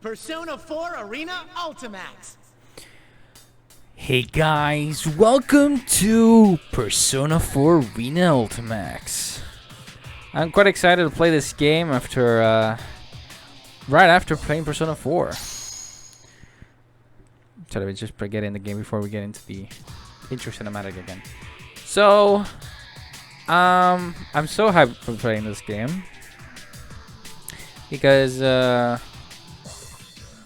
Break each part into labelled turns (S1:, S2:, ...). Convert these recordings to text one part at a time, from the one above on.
S1: Persona 4 Arena Ultimax.
S2: Hey guys, welcome to Persona 4 Arena Ultimax. I'm quite excited to play this game after, right after playing Persona 4. So let me just get in the game before we get into the intro cinematic again. So, I'm so hyped for playing this game because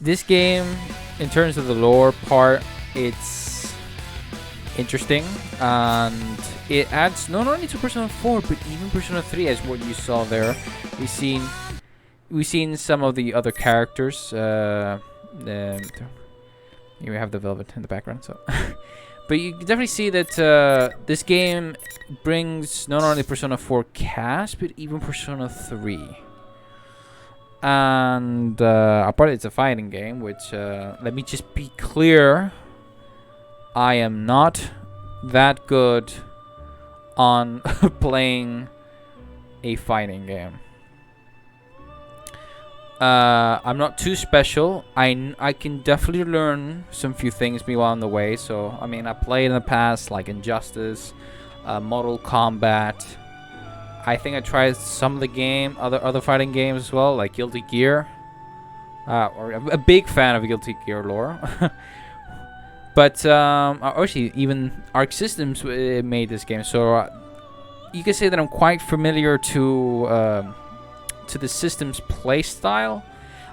S2: this game, in terms of the lore part, it's interesting and it adds not only to Persona 4 but even Persona 3, as what you saw there. We've seen some of the other characters. Here we have the Velvet in the background, so but you can definitely see that this game brings not only Persona 4 cast but even Persona 3. And apparently it's a fighting game, which let me just be clear, I am not that good on playing a fighting game. I'm not too special. I can definitely learn some few things meanwhile on the way. So I mean, I played in the past like Injustice, Mortal Kombat. I think I tried some of the other fighting games as well, like Guilty Gear. Or a big fan of Guilty Gear lore. But actually, even Arc Systems made this game, so you can say that I'm quite familiar to the system's playstyle.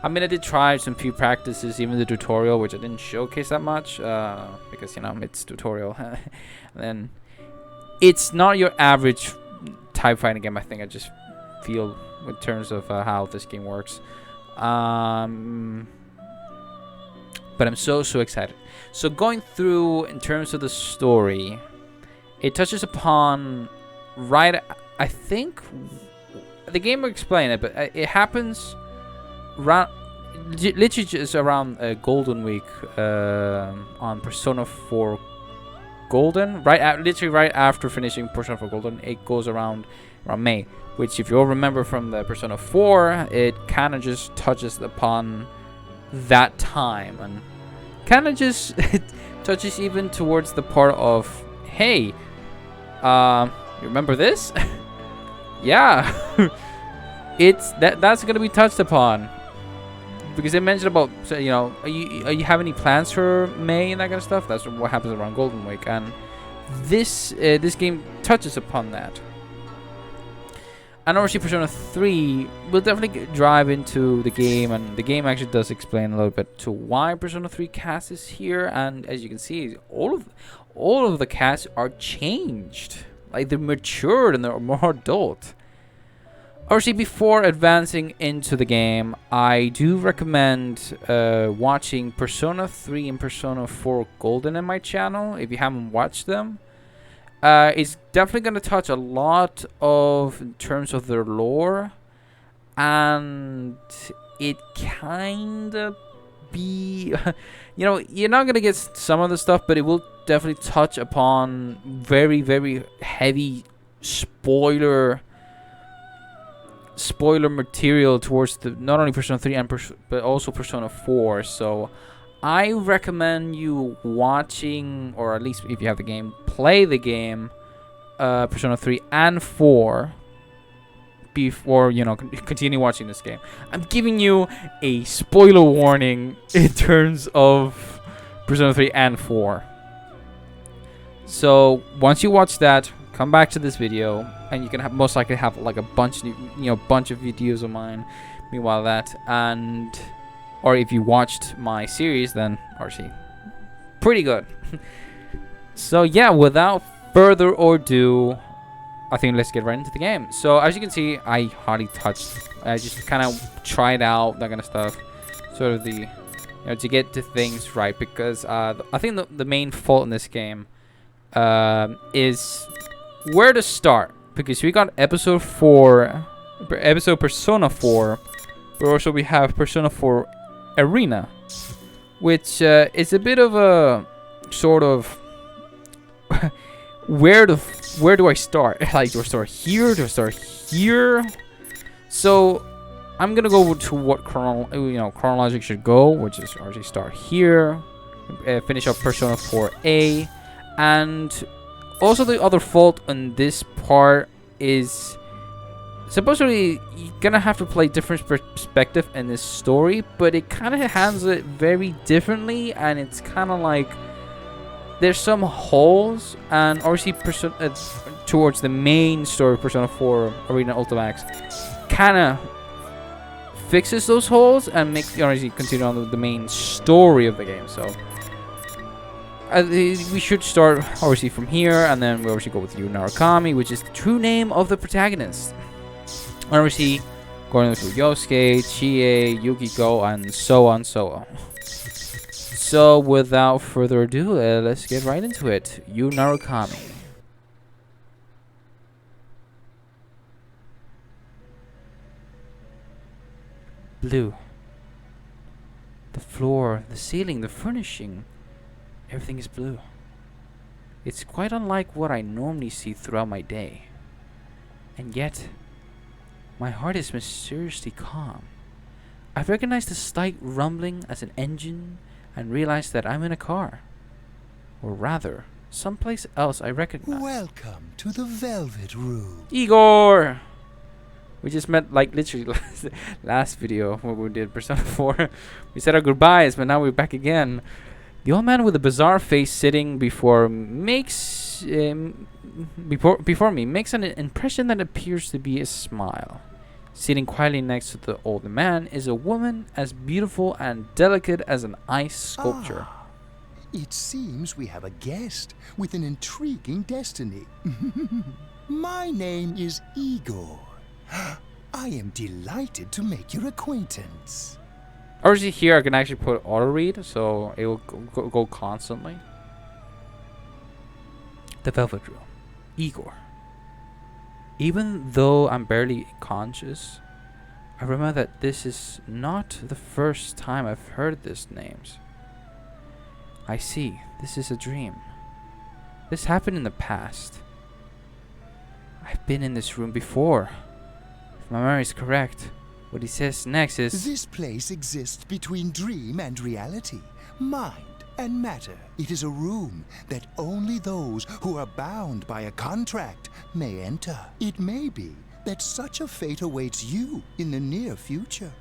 S2: I mean, I did try some few practices, even the tutorial, which I didn't showcase that much because it's tutorial. And it's not your average type fighting game. I think I just feel in terms of how this game works. But I'm so excited. So going through in terms of the story, it touches upon I think the game will explain it, but it happens literally just around Golden Week on Persona 4 Golden, literally right after finishing Persona 4 Golden. It goes around May, which, if you all remember from the Persona 4, it kind of just touches upon that time and kind of just touches even towards the part of, hey, you remember this? Yeah. It's that's gonna be touched upon because they mentioned about, are you have any plans for May and that kind of stuff. That's what happens around Golden Week, and this game touches upon that. And obviously Persona 3 will definitely drive into the game, and the game actually does explain a little bit to why Persona 3 cast is here. And as you can see, all of the casts are changed, like they're matured and they're more adult. Obviously, before advancing into the game, I do recommend watching Persona 3 and Persona 4 Golden in my channel if you haven't watched them. It's definitely going to touch a lot of in terms of their lore, and it kind of be you're not going to get some of the stuff, but it will definitely touch upon very, very heavy spoiler material towards not only Persona 3 but also Persona 4. So I recommend you watching, or at least if you have the game, play the game Persona 3 and 4 before continue watching this game. I'm giving you a spoiler warning in terms of Persona 3 and 4. So once you watch that, come back to this video, and you can most likely have like a bunch of videos of mine meanwhile that, or if you watched my series, then RC, pretty good. So yeah, without further ado, I think let's get right into the game. So as you can see, I hardly touched. I just kind of tried out that kind of stuff, sort of to get the things right, because I think the main fault in this game is where to start, because we got episode Persona 4, but also we have Persona 4 Arena, which is a bit of a sort of where do I start? Like, do I start here? Do I start here? So I'm gonna go to what chronologic should go, which is obviously start here, finish up Persona 4A, and also the other fault on this part is supposedly you're gonna have to play different perspective in this story, but it kind of handles it very differently, and it's kind of like there's some holes, and obviously towards the main story of Persona 4 Arena Ultimax kind of fixes those holes and makes obviously continue on the main story of the game. So we should start obviously from here, and then we obviously go with Yu Narukami, which is the true name of the protagonist. Obviously going through Yosuke, Chie, Yukiko, and so on, so on. So without further ado, let's get right into it. Yu Narukami. Blue. The floor, the ceiling, the furnishing, everything is blue. It's quite unlike what I normally see throughout my day. And yet, my heart is mysteriously calm. I've recognized the slight rumbling as an engine and realized that I'm in a car. Or rather, someplace else I recognize.
S3: Welcome to the Velvet Room.
S2: Igor! We just met like literally last video when we did Persona 4. We said our goodbyes, but now we're back again. The old man with a bizarre face sitting before me makes an impression that appears to be a smile. Sitting quietly next to the old man is a woman as beautiful and delicate as an ice sculpture.
S3: It seems we have a guest with an intriguing destiny. My name is Igor. I am delighted to make your acquaintance.
S2: Obviously here I can actually put auto read, so it will go constantly. The Velvet Room. Igor. Even though I'm barely conscious, I remember that this is not the first time I've heard these names. I see, this is a dream. This happened in the past. I've been in this room before. If my memory is correct, what he says next is...
S3: This place exists between dream and reality, mind and matter. It is a room that only those who are bound by a contract may enter. It may be that such a fate awaits you in the near future.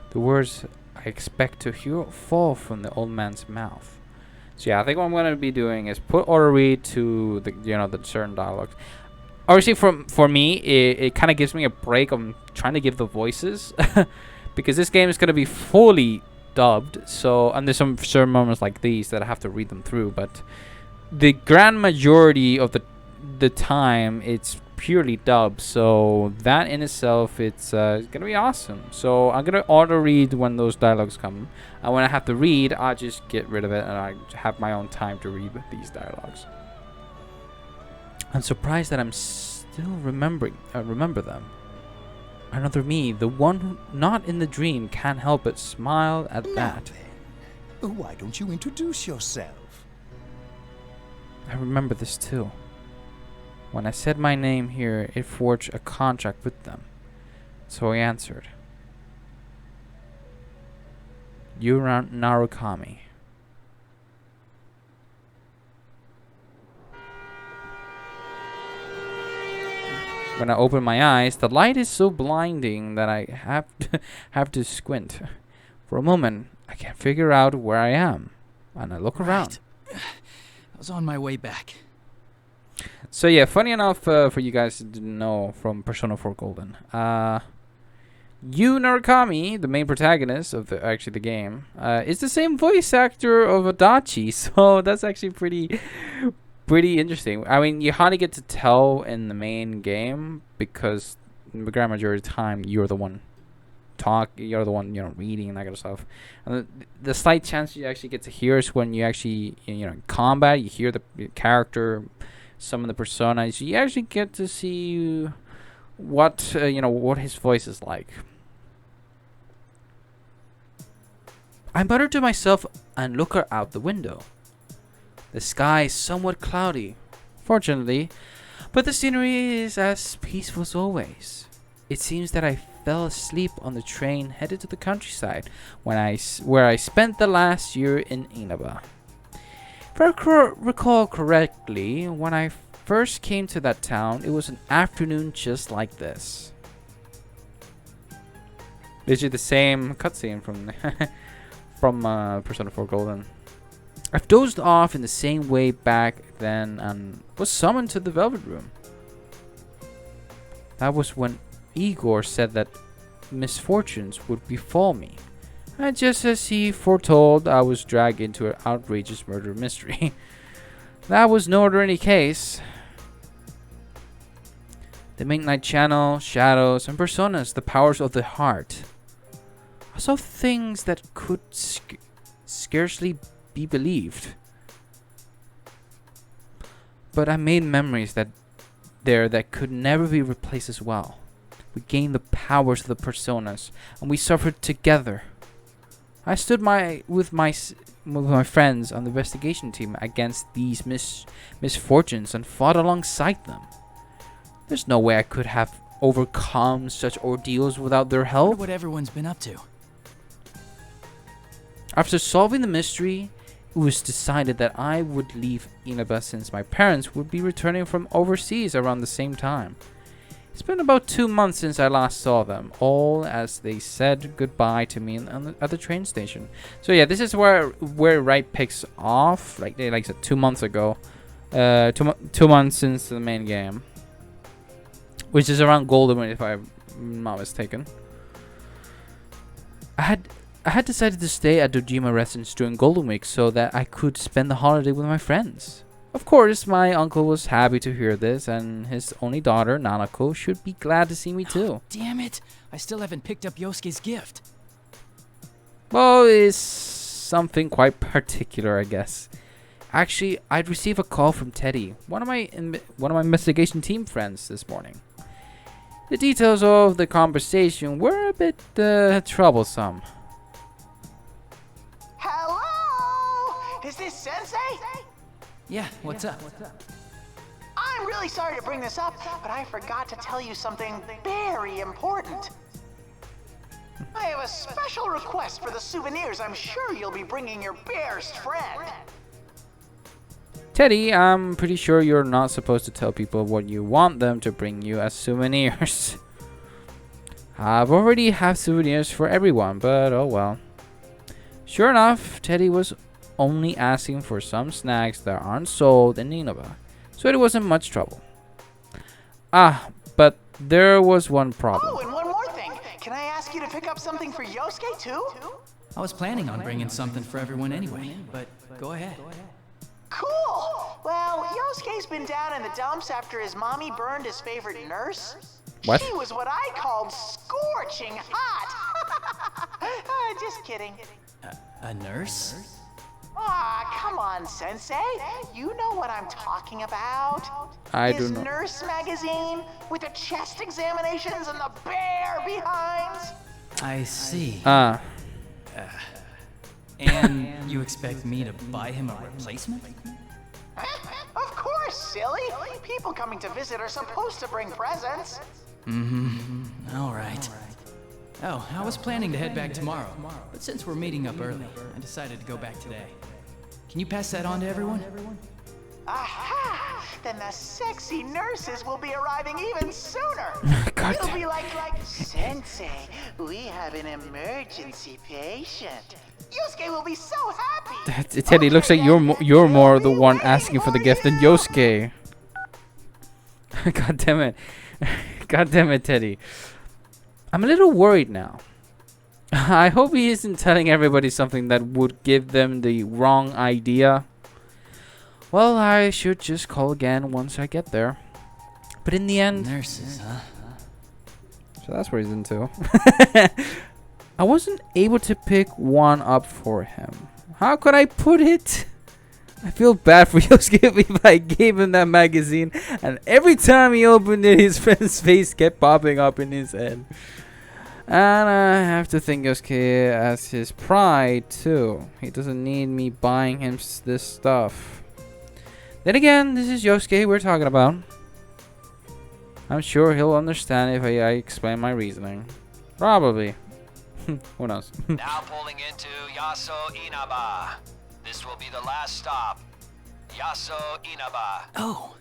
S2: The words I expect to hear fall from the old man's mouth. So yeah, I think what I'm going to be doing is put auto read to the the certain dialogues. Obviously, for me, it kind of gives me a break on trying to give the voices because this game is going to be fully dubbed. So, and there's some certain moments like these that I have to read them through. But the grand majority of the time, it's purely dubbed. So that in itself, it's going to be awesome. So I'm going to auto read when those dialogues come. And when I have to read, I'll just get rid of it and I have my own time to read these dialogues. I'm surprised that I'm still remember them. Another me, the one who not in the dream, can't help but smile at that.
S3: Then, why don't you introduce yourself?
S2: I remember this too. When I said my name here, it forged a contract with them. So I answered. Yu Narukami. When I open my eyes, the light is so blinding that I have to squint. For a moment, I can't figure out where I am, and I look around.
S4: I was on my way back.
S2: So yeah, funny enough for you guys to know from Persona 4 Golden, Yu Narukami, the main protagonist of the game, is the same voice actor of Adachi. So that's actually pretty interesting. I mean, you hardly get to tell in the main game because the grand majority of the time you're the one you're the one reading and that kind of stuff. And the slight chance you actually get to hear is when you actually in combat, you hear the character, some of the personas. You actually get to see what what his voice is like. I mutter to myself and look out the window. The sky is somewhat cloudy, fortunately, but the scenery is as peaceful as always. it seems that I fell asleep on the train headed to the countryside where I spent the last year in Inaba. If I recall correctly, when I first came to that town, it was an afternoon just like this. Literally the same cutscene from Persona 4 Golden. I've dozed off in the same way back then and was summoned to the Velvet Room. That was when Igor said that misfortunes would befall me. And just as he foretold, I was dragged into an outrageous murder mystery. That was no ordinary case. The Midnight Channel, shadows, and personas, the powers of the heart. I saw things that could scarcely be believed. But I made memories that could never be replaced as well. We gained the powers of the personas, and we suffered together. I stood with my friends on the investigation team against these misfortunes and fought alongside them. There's no way I could have overcome such ordeals without their
S4: I
S2: help.
S4: wonder what everyone's been up to.
S2: After solving the mystery, it was decided that I would leave Inaba since my parents would be returning from overseas around the same time. It's been about 2 months since I last saw them, all as they said goodbye to me at the train station. So yeah, this is where Wright picks off, like I said, 2 months ago. 2 months since the main game. Which is around Golden, if I'm not mistaken. I had decided to stay at Dojima Residence during Golden Week so that I could spend the holiday with my friends. Of course, my uncle was happy to hear this, and his only daughter, Nanako, should be glad to see me too.
S4: Damn it! I still haven't picked up Yosuke's gift.
S2: Well, it's something quite particular, I guess. Actually, I'd received a call from Teddy, one of my investigation team friends, this morning. The details of the conversation were a bit troublesome.
S1: Hello? Is this Sensei?
S4: Yeah, what's up?
S1: I'm really sorry to bring this up, but I forgot to tell you something very important. I have a special request for the souvenirs I'm sure you'll be bringing your best friend.
S2: Teddy, I'm pretty sure you're not supposed to tell people what you want them to bring you as souvenirs. I've already have souvenirs for everyone, but oh well. Sure enough, Teddy was only asking for some snacks that aren't sold in Inaba, so it wasn't much trouble. But there was one problem.
S1: Oh, and one more thing. Can I ask you to pick up something for Yosuke too?
S4: I was planning on bringing something for everyone anyway, but go ahead.
S1: Cool! Well, Yosuke's been down in the dumps after his mommy burned his favorite nurse.
S2: What?
S1: She was what I called scorching hot. Just kidding.
S4: A nurse?
S1: Aw, come on, Sensei. You know what I'm talking about.
S2: I
S1: His
S2: do not.
S1: nurse magazine with the chest examinations and the bare behinds.
S4: I see. And you expect me to buy him a replacement?
S1: Of course, silly. People coming to visit are supposed to bring presents.
S4: All right. Oh, I was planning to head back tomorrow, but since we're meeting up early, I decided to go back today. Can you pass that on to everyone?
S1: Aha! Then the sexy nurses will be arriving even sooner.
S2: God
S1: It'll
S2: damn.
S1: be like, Sensei, we have an emergency patient. Yosuke will be so happy.
S2: Teddy, looks like you're more the one asking for the gift than Yosuke. God damn it. God damn it, Teddy. I'm a little worried now. I hope he isn't telling everybody something that would give them the wrong idea. Well, I should just call again once I get there. But in the end...
S4: Nurses, huh?
S2: So that's what he's into. I wasn't able to pick one up for him. How could I put it? I feel bad for Yosuke if I gave him that magazine, and every time he opened it, his friend's face kept popping up in his head. And I have to thank Yosuke as his pride too. He doesn't need me buying him this stuff. Then again, this is Yosuke we're talking about. I'm sure he'll understand if I explain my reasoning. Probably. Who knows?
S5: Now pulling into Yaso Inaba. This will be the last stop. Yaso Inaba.
S4: Oh,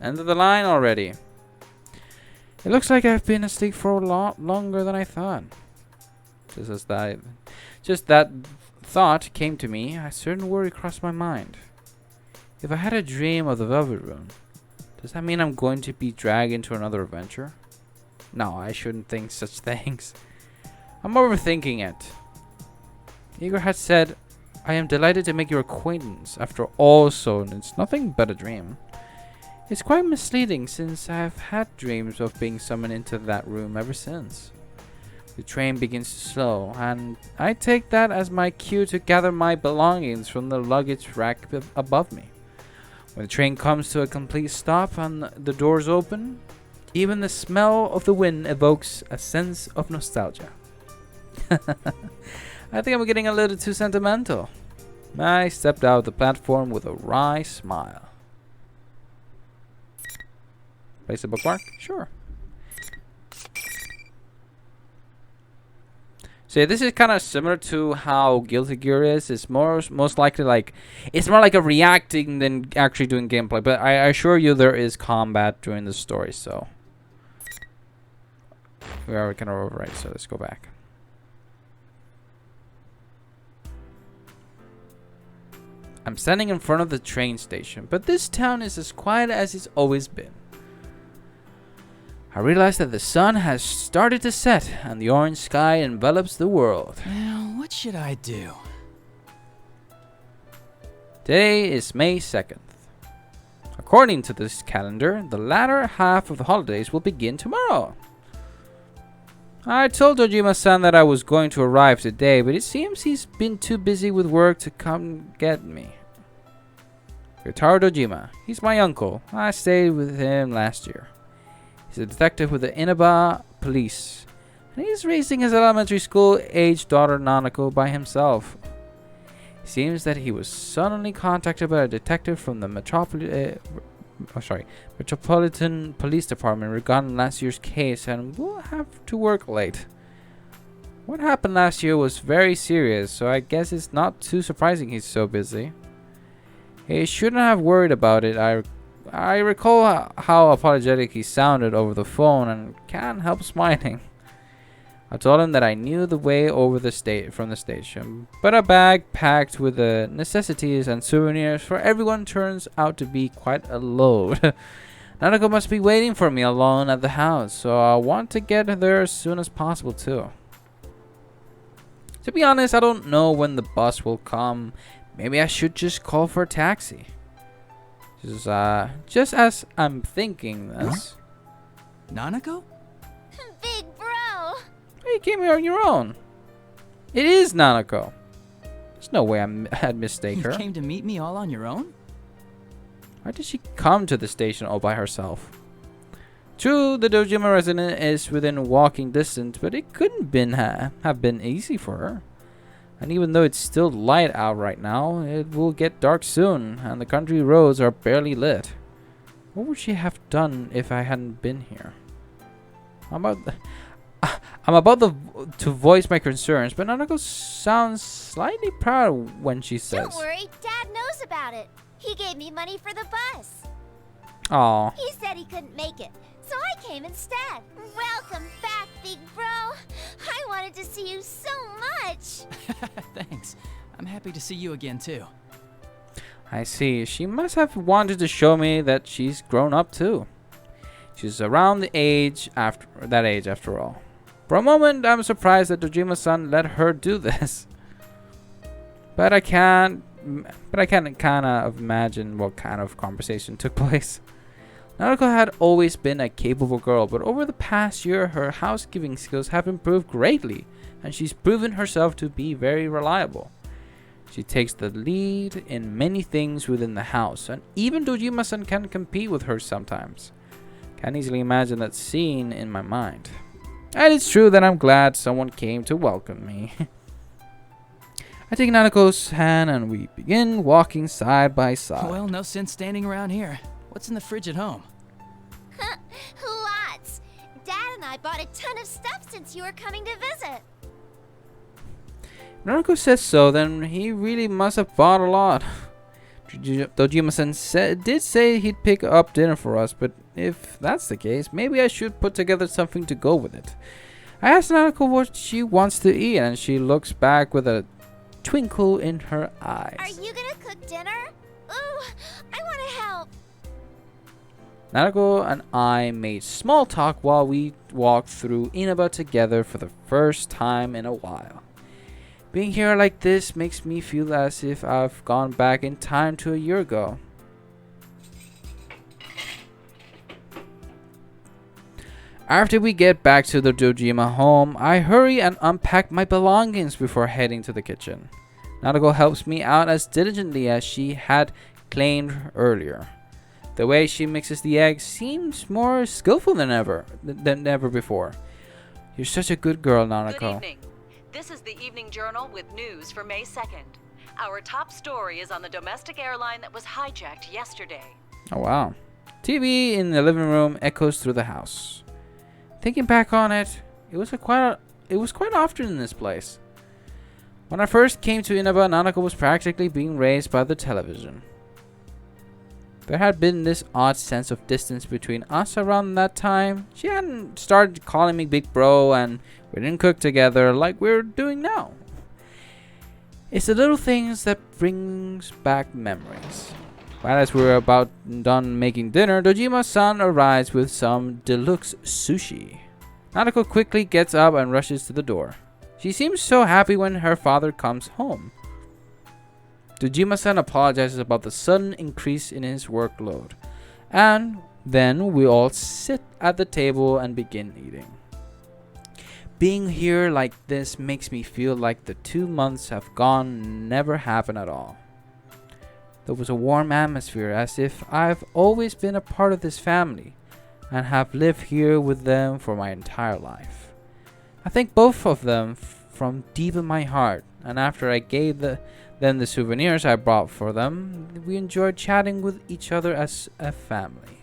S2: End of the line already. It looks like I've been asleep for a lot longer than I thought. Just that thought came to me, a certain worry crossed my mind. If I had a dream of the Velvet Room, does that mean I'm going to be dragged into another adventure? No, I shouldn't think such things. I'm overthinking it. Igor had said, I am delighted to make your acquaintance. After all, so it's nothing but a dream. It's quite misleading since I've had dreams of being summoned into that room ever since. The train begins to slow, and I take that as my cue to gather my belongings from the luggage rack above me. When the train comes to a complete stop and the doors open, even the smell of the wind evokes a sense of nostalgia. I think I'm getting a little too sentimental. I stepped out of the platform with a wry smile. Place a bookmark? Sure. So yeah, this is kind of similar to how Guilty Gear is. It's most likely like it's more like a reacting than actually doing gameplay. But I assure you there is combat during the story. So we are kind of override. So let's go back. I'm standing in front of the train station, but this town is as quiet as it's always been. I realize that the sun has started to set and the orange sky envelops the world.
S4: now what should I do?
S2: Today is May 2nd. According to this calendar, the latter half of the holidays will begin tomorrow. I told Dojima-san that I was going to arrive today, but it seems he's been too busy with work to come get me. Yotaro Dojima, he's my uncle. I stayed with him last year. He's a detective with the Inaba police, and he's raising his elementary school-aged daughter Nanako by himself. It seems that he was suddenly contacted by a detective from the Metropolitan Police Department regarding last year's case and will have to work late. What happened last year was very serious, so I guess it's not too surprising he's so busy. He shouldn't have worried about it. I recall how apologetic he sounded over the phone and can't help smiling. I told him that I knew the way over from the station, but a bag packed with the necessities and souvenirs for everyone turns out to be quite a load. Nanako must be waiting for me alone at the house, so I want to get there as soon as possible too. To be honest, I don't know when the bus will come. Maybe I should just call for a taxi. Just as I'm thinking this.
S4: Huh? Nanako?
S6: Big bro!
S2: You came here on your own. It is Nanako. There's no way I'd mistake
S4: You
S2: her.
S4: came to meet me all on your own?
S2: Why did she come to the station all by herself? True, the Dojima residence is within walking distance, but it couldn't have been easy for her. And even though it's still light out right now, it will get dark soon, and the country roads are barely lit. What would she have done if I hadn't been here? I'm about to voice my concerns, but Nanako sounds slightly proud when she says,
S6: Don't worry, Dad knows about it. He gave me money for the bus.
S2: "Aw,
S6: He said he couldn't make it, so I came instead. Welcome back, big bro. I wanted to see you so much.
S4: Thanks. I'm happy to see you again too.
S2: I see. She must have wanted to show me that she's grown up too. She's around the age after all. For a moment, I'm surprised that Dojima-san let her do this. But I can kind of imagine what kind of conversation took place. Naruko had always been a capable girl, but over the past year, her housekeeping skills have improved greatly, and she's proven herself to be very reliable. She takes the lead in many things within the house, and even Dojima-san can compete with her sometimes. Can't easily imagine that scene in my mind. And it's true that I'm glad someone came to welcome me. I take Nanako's hand and we begin walking side by side.
S4: Well, no sense standing around here. What's in the fridge at home?
S6: I bought a ton of stuff since you were coming to visit.
S2: Naruko says so, then he really must have bought a lot. Dojima-san did say he'd pick up dinner for us, but if that's the case, maybe I should put together something to go with it. I asked Naruko what she wants to eat, and she looks back with a twinkle in her eyes.
S6: Are you gonna cook dinner? Ooh, I want to help.
S2: Naruko and I made small talk while we walked through Inaba together for the first time in a while. Being here like this makes me feel as if I've gone back in time to a year ago. After we get back to the Dojima home, I hurry and unpack my belongings before heading to the kitchen. Naruko helps me out as diligently as she had claimed earlier. The way she mixes the eggs seems more skillful than ever before. You're such a good girl, Naruko.
S7: Good evening. This is the Evening Journal with news for May 2nd. Our top story is on the domestic airline that was hijacked yesterday.
S2: Oh wow. TV in the living room echoes through the house. Thinking back on it, it was quite often in this place. When I first came to Inaba, Nanako was practically being raised by the television. There had been this odd sense of distance between us around that time. She hadn't started calling me big bro, and we didn't cook together like we're doing now. It's the little things that brings back memories. Right as we were about done making dinner, Dojima-san arrives with some deluxe sushi. Nanako quickly gets up and rushes to the door. She seems so happy when her father comes home. Dojima-san apologizes about the sudden increase in his workload. And then we all sit at the table and begin eating. Being here like this makes me feel like the 2 months have gone never happened at all. There was a warm atmosphere, as if I've always been a part of this family and have lived here with them for my entire life. I thank both of them from deep in my heart, and after I gave them the souvenirs I brought for them, we enjoyed chatting with each other as a family.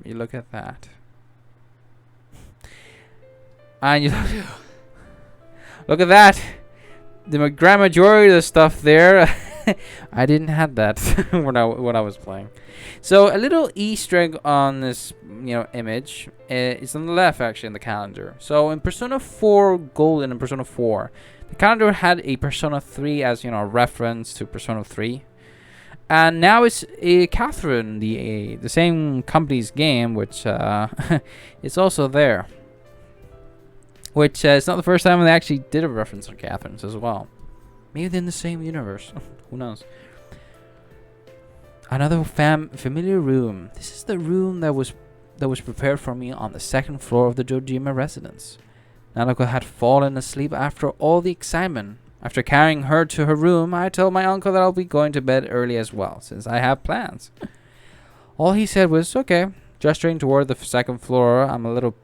S2: You look at that. And you look at that. The grand majority of the stuff there, I didn't have that when I was playing. So a little Easter egg on this, image. It's on the left actually in the calendar. So in Persona 4 Golden and Persona 4, the calendar had a Persona 3 as a reference to Persona 3, and now it's Catherine, the same company's game, which it's also there. Which it's not the first time they actually did a reference on Catherine's as well. Maybe they're in the same universe. Who knows? Another familiar room. This is the room that was prepared for me on the second floor of the Dojima residence. Nanako had fallen asleep after all the excitement. After carrying her to her room, I told my uncle that I'll be going to bed early as well, since I have plans. All he said was, okay. Gesturing toward the second floor, I'm a little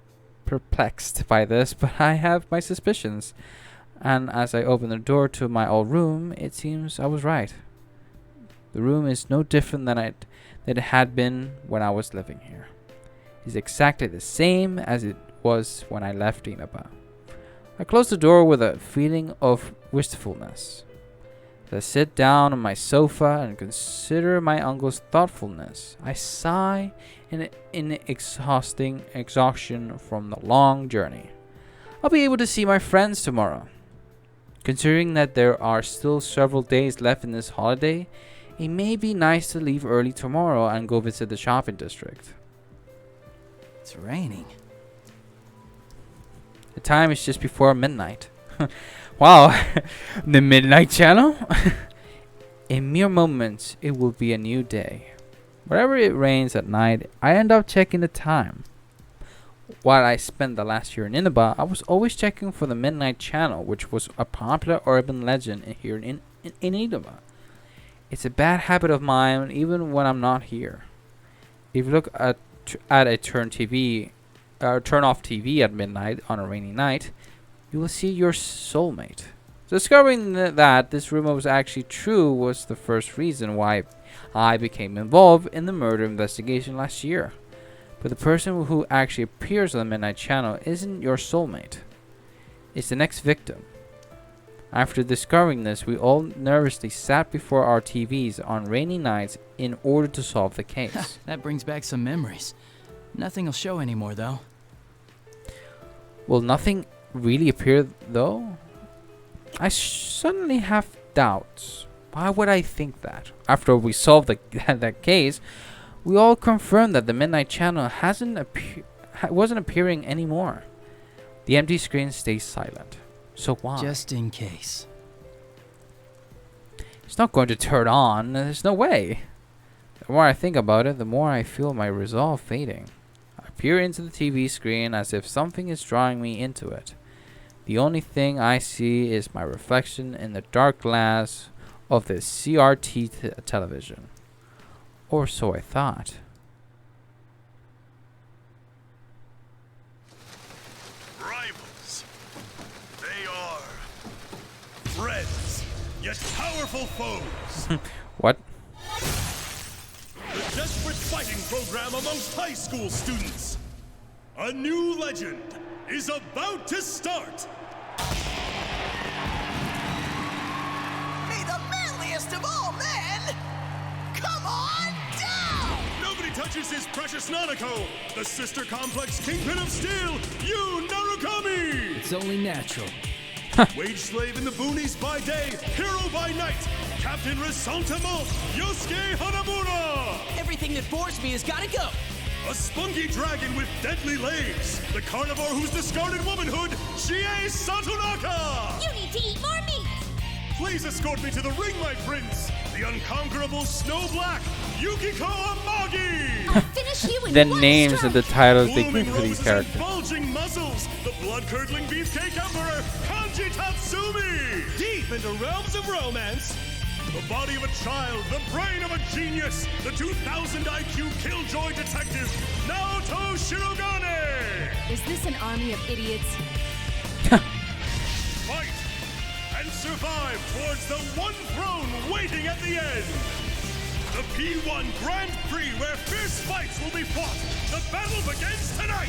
S2: perplexed by this, but I have my suspicions. And as I open the door to my old room, it seems I was right. The room is no different than it had been when I was living here. It's exactly the same as it was when I left Inaba. I close the door with a feeling of wistfulness. As I sit down on my sofa and consider my uncle's thoughtfulness, I sigh in exhaustion from the long journey. I'll be able to see my friends tomorrow. Considering that there are still several days left in this holiday, it may be nice to leave early tomorrow and go visit the shopping district.
S4: It's raining.
S2: The time is just before midnight. Wow, the Midnight Channel? In mere moments, it will be a new day. Whenever it rains at night, I end up checking the time. While I spent the last year in Inaba, I was always checking for the Midnight Channel, which was a popular urban legend here in Inaba. It's a bad habit of mine, even when I'm not here. If you look at a turn off TV at midnight on a rainy night, you will see your soulmate. Discovering that this rumor was actually true was the first reason why I became involved in the murder investigation last year. But the person who actually appears on the Midnight Channel isn't your soulmate. It's the next victim. After discovering this, we all nervously sat before our TVs on rainy nights in order to solve the case.
S4: That brings back some memories. Nothing will show anymore, though.
S2: Will nothing really appear, though? I suddenly have doubts. Why would I think that? After we solved that case, we all confirmed that the Midnight Channel wasn't appearing anymore. The empty screen stays silent. So why?
S4: Just in case.
S2: It's not going to turn on. There's no way. The more I think about it, the more I feel my resolve fading. I peer into the TV screen as if something is drawing me into it. The only thing I see is my reflection in the dark glass of the CRT television. Or so I thought.
S8: Rivals. They are friends, yet powerful foes.
S2: What?
S8: The desperate fighting program amongst high school students. A new legend is about to start.
S1: May the manliest of all men come on down!
S8: Nobody touches his precious Nanako, the sister complex kingpin of steel, Yu Narukami!
S4: It's only natural.
S8: Wage slave in the boonies by day, hero by night, Captain Resentiment, Yosuke Hanamura!
S9: Everything that bores me has gotta go.
S8: A spunky dragon with deadly legs, the carnivore who's discarded womanhood, Chie Satonaka!
S6: You need to eat more meat.
S8: Please escort me to the ring, my prince, the unconquerable Snow Black, Yukiko Amagi!
S6: I'll finish you in
S2: The
S6: one
S2: names of
S6: strike.
S2: the titles they
S8: Blooming
S2: give for these
S8: roses
S2: characters.
S8: and bulging muscles, the blood-curdling beefcake emperor, Kanji Tatsumi! Deep into realms of romance, the body of a child, the brain of a genius, the 2000 IQ killjoy detective, Naoto Shirogane!
S10: Is this an army of idiots?
S8: Fight and survive towards the one throne waiting at the end! The P1 Grand Prix where fierce fights will be fought! The battle begins tonight!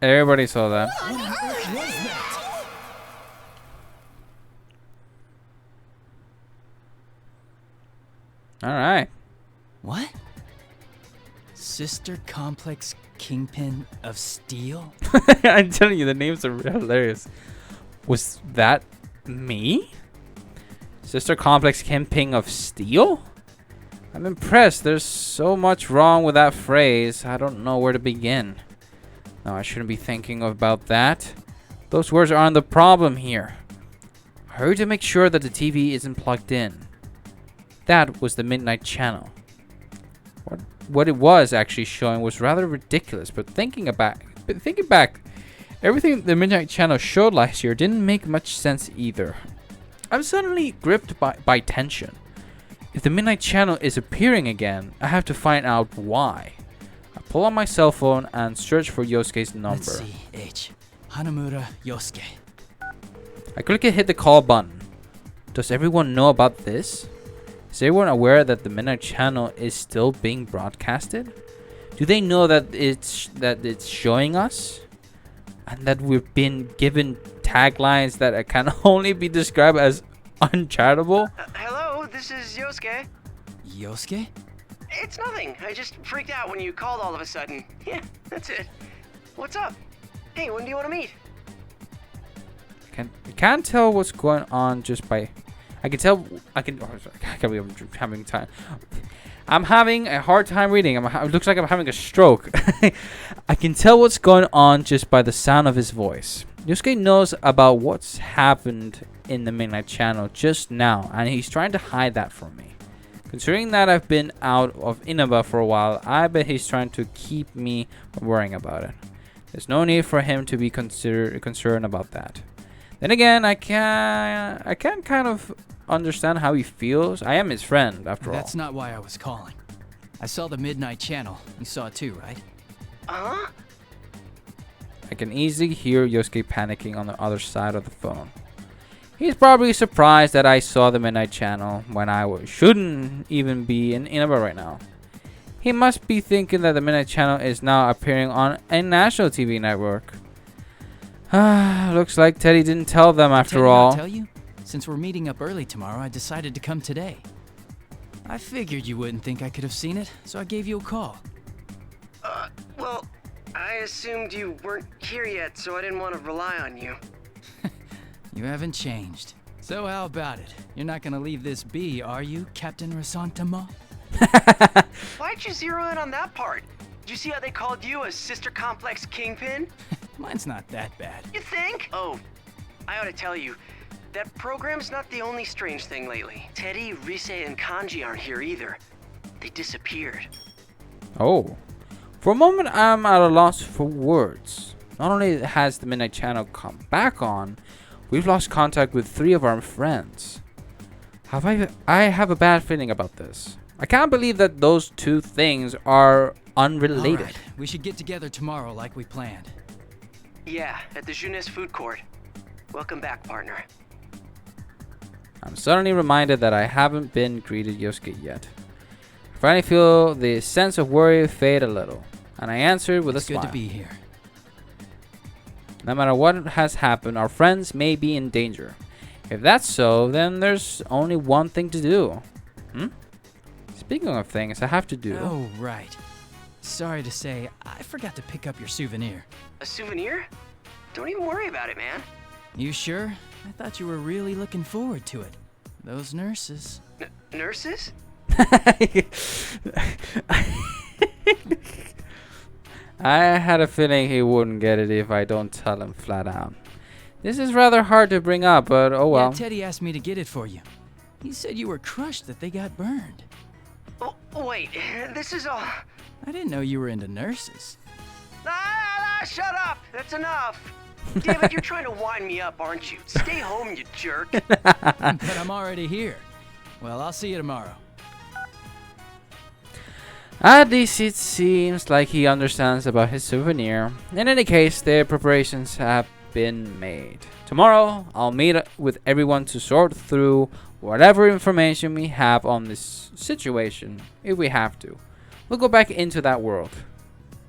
S2: Everybody saw that. Alright.
S4: What? Sister Complex Kingpin of Steel?
S2: I'm telling you, the names are hilarious. Was that me? Sister Complex Kingpin of Steel? I'm impressed. There's so much wrong with that phrase. I don't know where to begin. No, I shouldn't be thinking about that. Those words aren't the problem here. Hurry to make sure that the TV isn't plugged in. That was the Midnight Channel. What it was actually showing was rather ridiculous, but thinking back, everything the Midnight Channel showed last year didn't make much sense either. I'm suddenly gripped by tension. If the Midnight Channel is appearing again, I have to find out why. I pull out my cell phone and search for Yosuke's number.
S4: Let's see. H. Hanamura Yosuke.
S2: I quickly hit the call button. Does everyone know about this? Is everyone aware that the Midnight Channel is still being broadcasted? Do they know that it's showing us? And that we've been given taglines that can only be described as uncharitable?
S11: Hello, this is Yosuke.
S4: Yosuke?
S11: It's nothing. I just freaked out when you called all of a sudden. Yeah, that's it. What's up? Hey, when do you want to meet?
S2: I can't tell what's going on just by... I can't believe I'm having time. I'm having a hard time reading. It looks like I'm having a stroke. I can tell what's going on just by the sound of his voice. Yosuke knows about what's happened in the Midnight Channel just now, and he's trying to hide that from me. Considering that I've been out of Inaba for a while, I bet he's trying to keep me from worrying about it. There's no need for him to be concerned about that. Then again, I can kind of understand how he feels. I am his friend, after all.
S4: That's not why I was calling. I saw the Midnight Channel. You saw it too, right?
S11: Huh?
S2: I can easily hear Yosuke panicking on the other side of the phone. He's probably surprised that I saw the Midnight Channel when I shouldn't even be in Inaba right now. He must be thinking that the Midnight Channel is now appearing on a national TV network. Looks like Teddy didn't tell them after all.
S4: Tell you? Since we're meeting up early tomorrow, I decided to come today. I figured you wouldn't think I could have seen it, so I gave you a call.
S11: Well, I assumed you weren't here yet, so I didn't want to rely on you.
S4: You haven't changed. So how about it? You're not gonna leave this be, are you, Captain Rasantama?
S11: Why'd you zero in on that part? Did you see how they called you a sister complex kingpin?
S4: Mine's not that bad.
S11: You think? Oh, I ought to tell you, that program's not the only strange thing lately. Teddy, Rise, and Kanji aren't here either. They disappeared.
S2: Oh. For a moment, I'm at a loss for words. Not only has the Midnight Channel come back on, we've lost contact with 3 of our friends. I have a bad feeling about this. I can't believe that those 2 things are unrelated.
S4: All right, we should get together tomorrow like we planned.
S11: Yeah, at the Jeunesse food court. Welcome back, partner.
S2: I'm suddenly reminded that I haven't been greeted Yosuke yet. I finally feel the sense of worry fade a little, and I answered with a smile.
S4: It's good to be here.
S2: No matter what has happened, our friends may be in danger. If that's so, then there's only one thing to do. Speaking of things I have to do.
S4: Oh, right. Sorry to say, I forgot to pick up your souvenir.
S11: A souvenir? Don't even worry about it, man.
S4: You sure? I thought you were really looking forward to it. Those nurses.
S11: Nurses?
S2: I had a feeling he wouldn't get it if I don't tell him flat out. This is rather hard to bring up, but oh well.
S4: Yeah, Teddy asked me to get it for you. He said you were crushed that they got burned.
S11: Oh, wait, this is all...
S4: I didn't know you were into nurses.
S11: Shut up! That's enough! David, you're trying to wind me up, aren't you? Stay home, you jerk.
S4: But I'm already here. Well, I'll see you tomorrow.
S2: At least it seems like he understands about his souvenir. In any case, the preparations have been made. Tomorrow, I'll meet with everyone to sort through whatever information we have on this situation, if we have to. We'll go back into that world.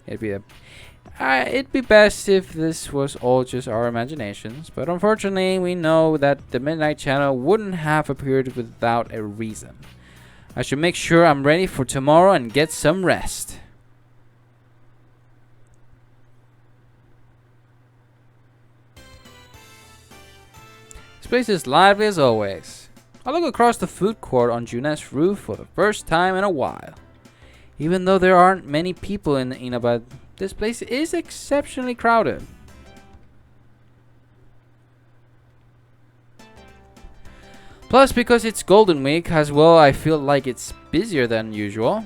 S2: It'd be best if this was all just our imaginations, but unfortunately we know that the Midnight Channel wouldn't have appeared without a reason. I should make sure I'm ready for tomorrow and get some rest. This place is lively as always. I look across the food court on Junes's roof for the first time in a while. Even though there aren't many people in Inaba, this place is exceptionally crowded. Plus, because it's Golden Week as well, I feel like it's busier than usual.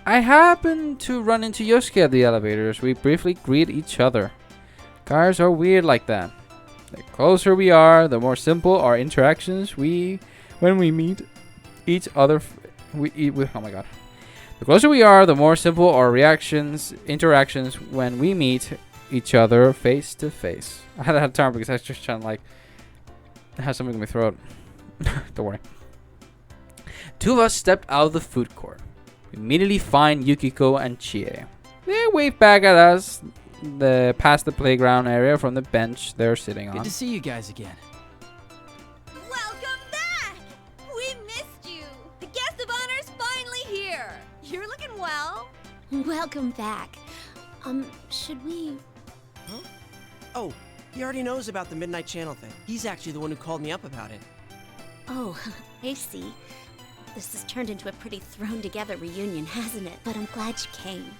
S2: I happen to run into Yosuke at the elevators. We briefly greet each other. Guys are weird like that. The closer we are, the more simple our interactions when we meet each other. Oh my god. The closer we are, the more simple our interactions when we meet each other face to face. I had to have time because I was just trying to like have something in my throat. Don't worry. 2 of us stepped out of the food court. We immediately find Yukiko and Chie. They wave back at us past the playground area from the bench they're sitting on.
S4: Good to see you guys again.
S6: Welcome back! We missed you! The guest of honor's finally here! You're looking well. Welcome back. Should we...
S9: Huh? Oh, he already knows about the Midnight Channel thing. He's actually the one who called me up about it.
S6: Oh, I see. This has turned into a pretty thrown-together reunion, hasn't it? But I'm glad you came.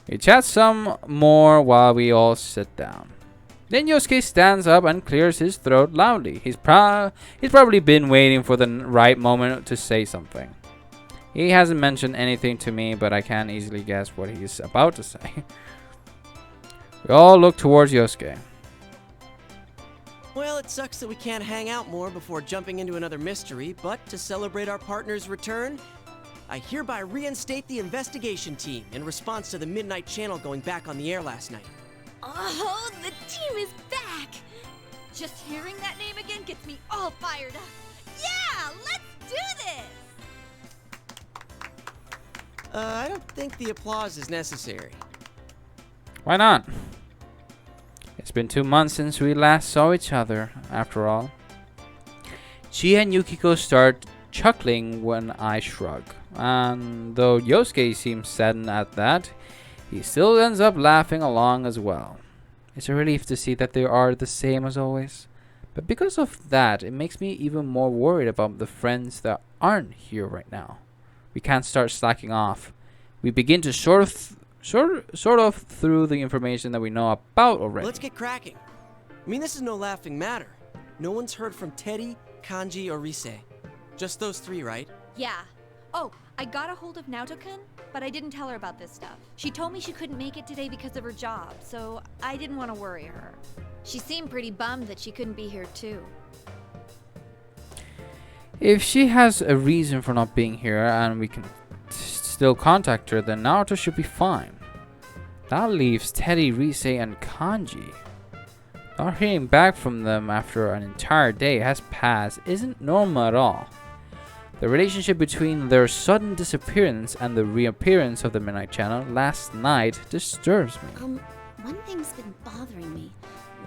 S2: We chat some more while we all sit down. Then Yosuke stands up and clears his throat loudly. He's probably been waiting for the right moment to say something. He hasn't mentioned anything to me, but I can easily guess what he's about to say. We all look towards Yosuke.
S9: Well, it sucks that we can't hang out more before jumping into another mystery, but to celebrate our partner's return, I hereby reinstate the investigation team in response to the Midnight Channel going back on the air last night.
S6: Oh, the team is back! Just hearing that name again gets me all fired up. Yeah, let's do this!
S9: I don't think the applause is necessary.
S2: Why not? It's been 2 months since we last saw each other, after all. Chie and Yukiko start chuckling when I shrug. And though Yosuke seems saddened at that, he still ends up laughing along as well. It's a relief to see that they are the same as always. But because of that, it makes me even more worried about the friends that aren't here right now. We can't start slacking off. We begin to sort of through the information that we know about already.
S9: Let's get cracking. I mean, this is no laughing matter. No one's heard from Teddy, Kanji, or Rise. Just those three, right?
S6: Yeah. Oh, I got a hold of Naoto-kun, but I didn't tell her about this stuff. She told me she couldn't make it today because of her job, so I didn't want to worry her. She seemed pretty bummed that she couldn't be here too.
S2: If she has a reason for not being here and we can still contact her, then Naruto should be fine. That leaves Teddy, Rise, and Kanji. Not hearing back from them after an entire day has passed isn't normal at all. The relationship between their sudden disappearance and the reappearance of the Midnight Channel last night disturbs me.
S6: One thing's been bothering me.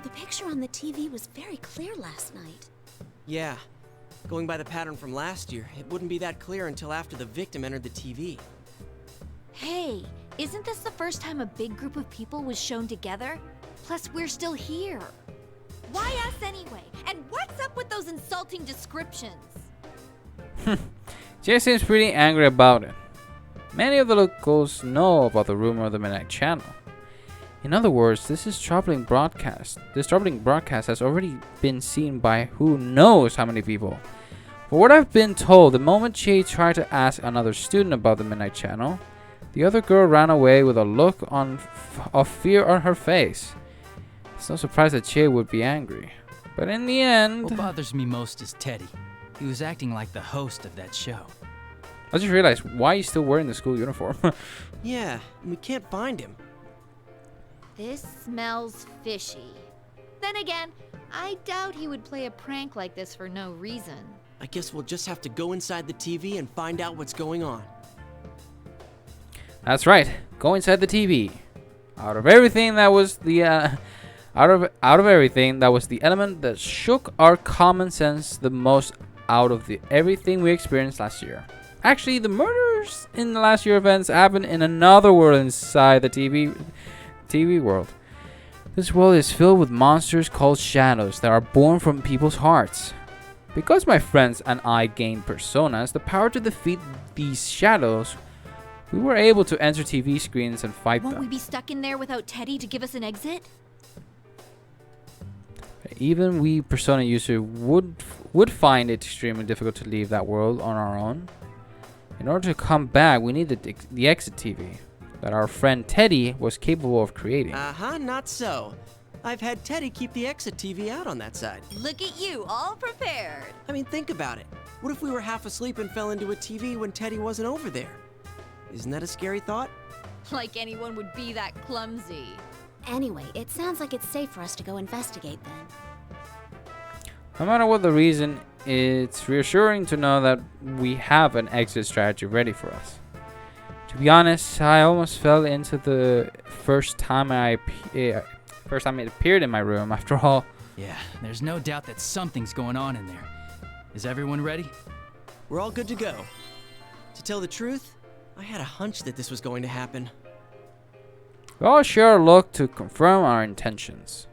S6: The picture on the TV was very clear last night.
S9: Yeah. Going by the pattern from last year, it wouldn't be that clear until after the victim entered the TV.
S6: Hey, isn't this the first time a big group of people was shown together? Plus, we're still here. Why us anyway? And what's up with those insulting descriptions?
S2: Jay seems pretty angry about it. Many of the locals know about the rumor of the Midnight Channel. In other words, this troubling broadcast has already been seen by who knows how many people. For what I've been told, the moment Jay tried to ask another student about the Midnight Channel, the other girl ran away with a look of fear on her face. It's no surprise that Jay would be angry. But in the end...
S4: What bothers me most is Teddy. He was acting like the host of that show.
S2: I just realized, why are you still wearing the school uniform?
S9: Yeah, we can't find him.
S6: This smells fishy. Then again, I doubt he would play a prank like this for no reason.
S9: I guess we'll just have to go inside the TV and find out what's going on.
S2: That's right. Go inside the TV. Out of everything that was the everything that was the element that shook our common sense the most out of everything we experienced last year. Actually, the murders in the last year events happened in another world inside the TV world. This world is filled with monsters called shadows that are born from people's hearts. Because my friends and I gained personas, the power to defeat these shadows, we were able to enter TV screens and fight them.
S6: Won't we be stuck in there without Teddy to give us an exit?
S2: Even we persona users would find it extremely difficult to leave that world on our own. In order to come back, we needed the exit TV that our friend Teddy was capable of creating.
S9: Not so. I've had Teddy keep the exit TV out on that side.
S6: Look at you, all prepared.
S9: I mean, think about it. What if we were half asleep and fell into a TV when Teddy wasn't over there? Isn't that a scary thought?
S6: Like anyone would be that clumsy. Anyway, it sounds like it's safe for us to go investigate then.
S2: No matter what the reason, it's reassuring to know that we have an exit strategy ready for us. To be honest, I almost fell into the first time it appeared in my room. After all,
S4: Yeah, there's no doubt that something's going on in there. Is everyone ready?
S9: We're all good to go. To tell the truth, I had a hunch that this was going to happen.
S2: we all share a look to confirm our intentions.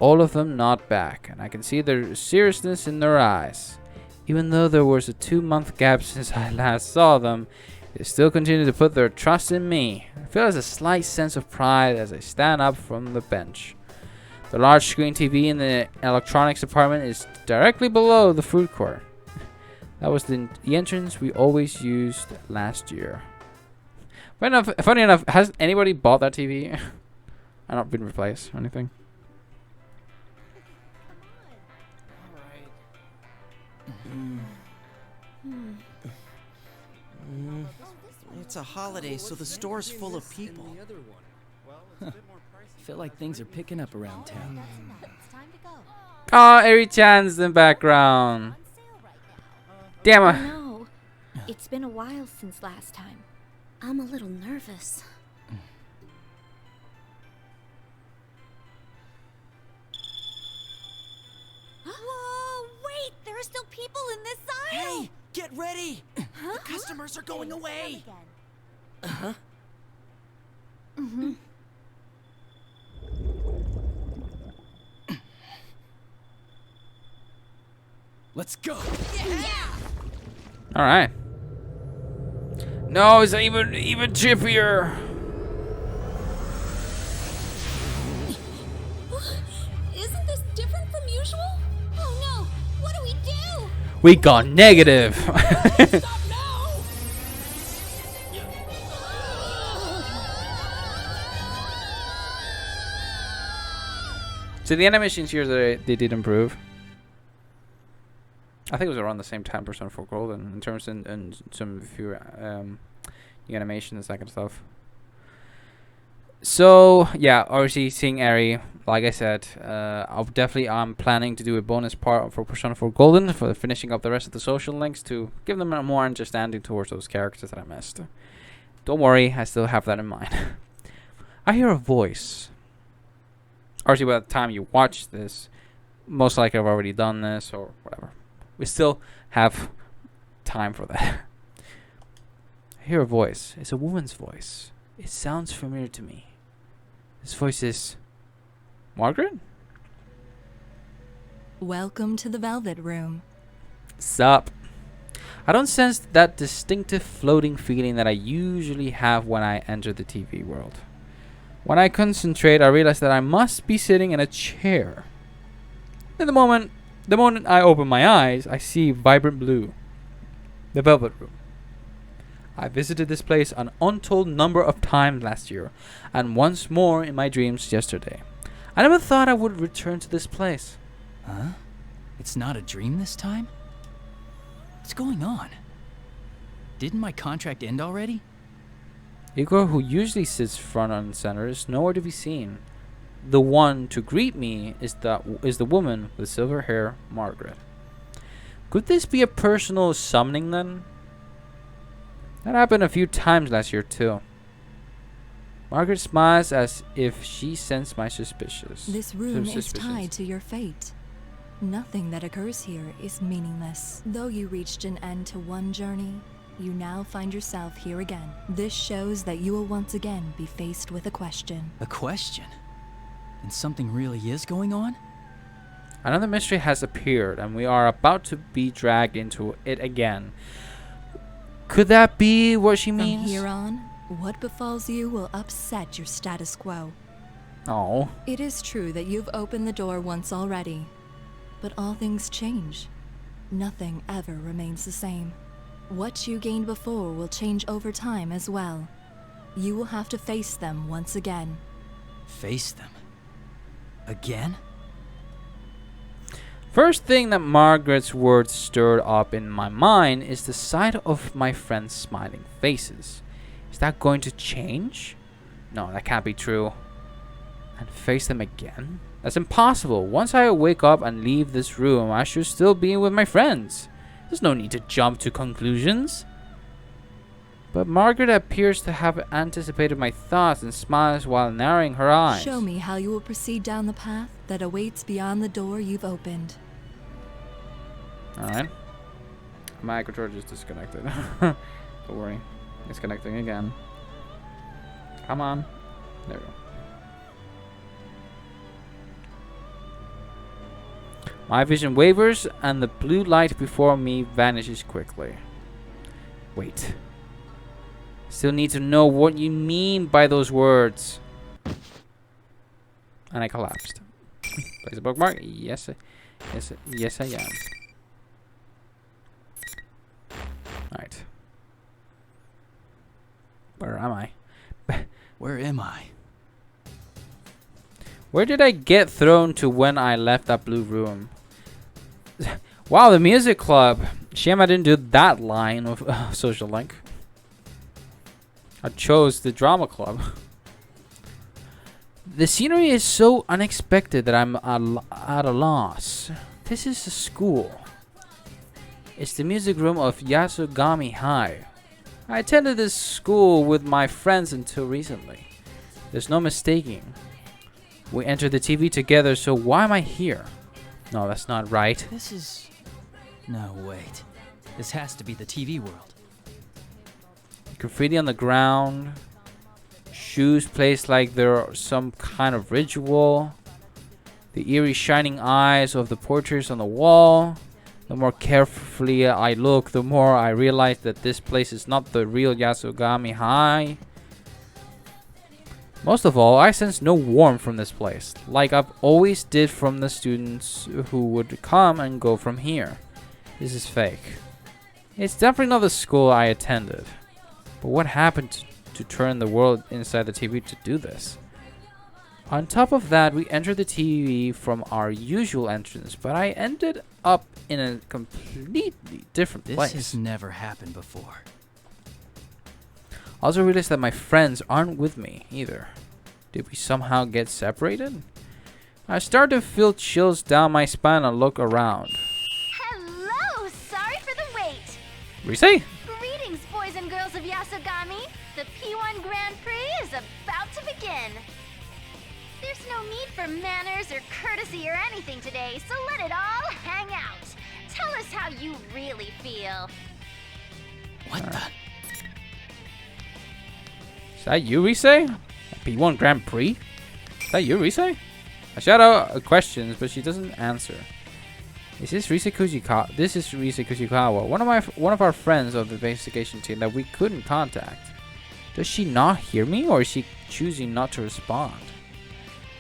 S2: All of them nod back, and I can see the seriousness in their eyes. Even though there was a 2-month gap since I last saw them, they still continue to put their trust in me. I feel a slight sense of pride as I stand up from the bench. The large screen TV in the electronics department is directly below the food court. That was the entrance we always used last year. Funny enough, has anybody bought that TV and not been replaced or anything?
S9: It's a holiday, so the store's full of people.
S4: Feel like things are picking up around town.
S2: Oh, Eri-chan's in the background. Damn it.
S6: No, it's been a while since last time.
S10: I'm a little nervous. Whoa, wait! There are still people in this aisle!
S9: Hey, get ready!
S10: Huh?
S9: The customers are going away!
S10: Uh-huh.
S4: Let's go!
S2: Alright. No, it's even chippier.
S10: Isn't this different from usual? Oh no! What do we do?
S2: We got negative. So the animations here, they did improve. I think it was around the same time Persona 4 Golden in terms and some few new animations, that kind of stuff. So yeah, obviously seeing Eri, like I said, I'm planning to do a bonus part for Persona 4 Golden for finishing up the rest of the social links to give them a more understanding towards those characters that I missed. Don't worry, I still have that in mind. I hear a voice. Obviously, by the time you watch this, most likely I've already done this or whatever. We still have time for that. I hear a voice. It's a woman's voice. It sounds familiar to me. This voice is Margaret?
S12: Welcome to the Velvet Room.
S2: Sup? I don't sense that distinctive floating feeling that I usually have when I enter the TV world. When I concentrate, I realize that I must be sitting in a chair. In the moment I open my eyes, I see vibrant blue. The Velvet Room. I visited this place an untold number of times last year, and once more in my dreams yesterday. I never thought I would return to this place.
S4: Huh? It's not a dream this time? What's going on? Didn't my contract end already?
S2: Igor, who usually sits front and center, is nowhere to be seen. The one to greet me is the woman with silver hair, Margaret. Could this be a personal summoning then? That happened a few times last year too. Margaret smiles as if she sensed my suspicions.
S12: This room is tied to your fate. Nothing that occurs here is meaningless. Though you reached an end to one journey, you now find yourself here again. This shows that you will once again be faced with a question.
S4: A question? And something really is going on?
S2: Another mystery has appeared, and we are about to be dragged into it again. Could that be what she means?
S12: From here on, what befalls you will upset your status quo.
S2: Oh.
S12: It is true that you've opened the door once already, but all things change. Nothing ever remains the same. What you gained before will change over time as well. You will have to face them once again.
S4: Face them? Again?
S2: First thing that Margaret's words stirred up in my mind is the sight of my friends' smiling faces. Is that going to change? No, that can't be true. And face them again? That's impossible. Once I wake up and leave this room, I should still be with my friends. There's no need to jump to conclusions. But Margaret appears to have anticipated my thoughts and smiles while narrowing her eyes.
S12: Show me how you will proceed down the path that awaits beyond the door you've opened.
S2: Alright. My controller just disconnected. Don't worry. It's connecting again. Come on. There we go. My vision wavers and the blue light before me vanishes quickly. Wait. Still need to know what you mean by those words. And I collapsed. Place a bookmark. Yes, I am. Alright. Where am I?
S4: Where am I?
S2: Where did I get thrown to when I left that blue room? Wow, the music club. Shame I didn't do that line of social link. I chose the drama club. The scenery is so unexpected that I'm at a loss. This is a school. It's the music room of Yasogami High. I attended this school with my friends until recently. There's no mistaking. We entered the TV together, so why am I here? No, that's not right.
S4: This is... No, wait. This has to be the TV world.
S2: Graffiti on the ground. Shoes placed like they're some kind of ritual. The eerie shining eyes of the portraits on the wall. The more carefully I look, the more I realize that this place is not the real Yasogami High. Most of all, I sense no warmth from this place, like I've always did from the students who would come and go from here. This is fake. It's definitely not the school I attended. But what happened to turn the world inside the TV to do this? On top of that, we entered the TV from our usual entrance, but I ended up in a completely different place.
S4: This has never happened before.
S2: I also realized that my friends aren't with me either. Did we somehow get separated? I start to feel chills down my spine and look around.
S10: Hello! Sorry for the wait.
S2: Rise?
S10: Greetings, boys and girls of Yasogami. The P1 Grand Prix is about to begin. There's no need for manners or courtesy or anything today, so let it all hang out. Tell us how you really feel.
S4: What the?
S2: Is that you, Rise? P1 Grand Prix? Is that you, Rise? I shout out questions, but she doesn't answer. Is this Rise Kujikawa? This is Rise Kujikawa, one of our friends of the investigation team that we couldn't contact. Does she not hear me, or is she choosing not to respond?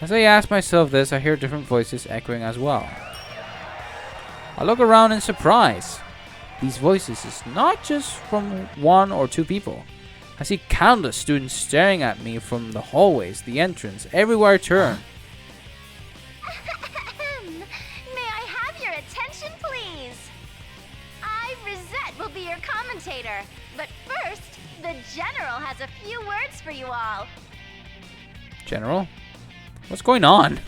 S2: As I ask myself this, I hear different voices echoing as well. I look around in surprise. These voices is not just from one or two people. I see countless students staring at me from the hallways, the entrance, everywhere I turn.
S10: May I have your attention, please? I, Rosette, will be your commentator. But first, the General has a few words for you all.
S2: General? What's going on?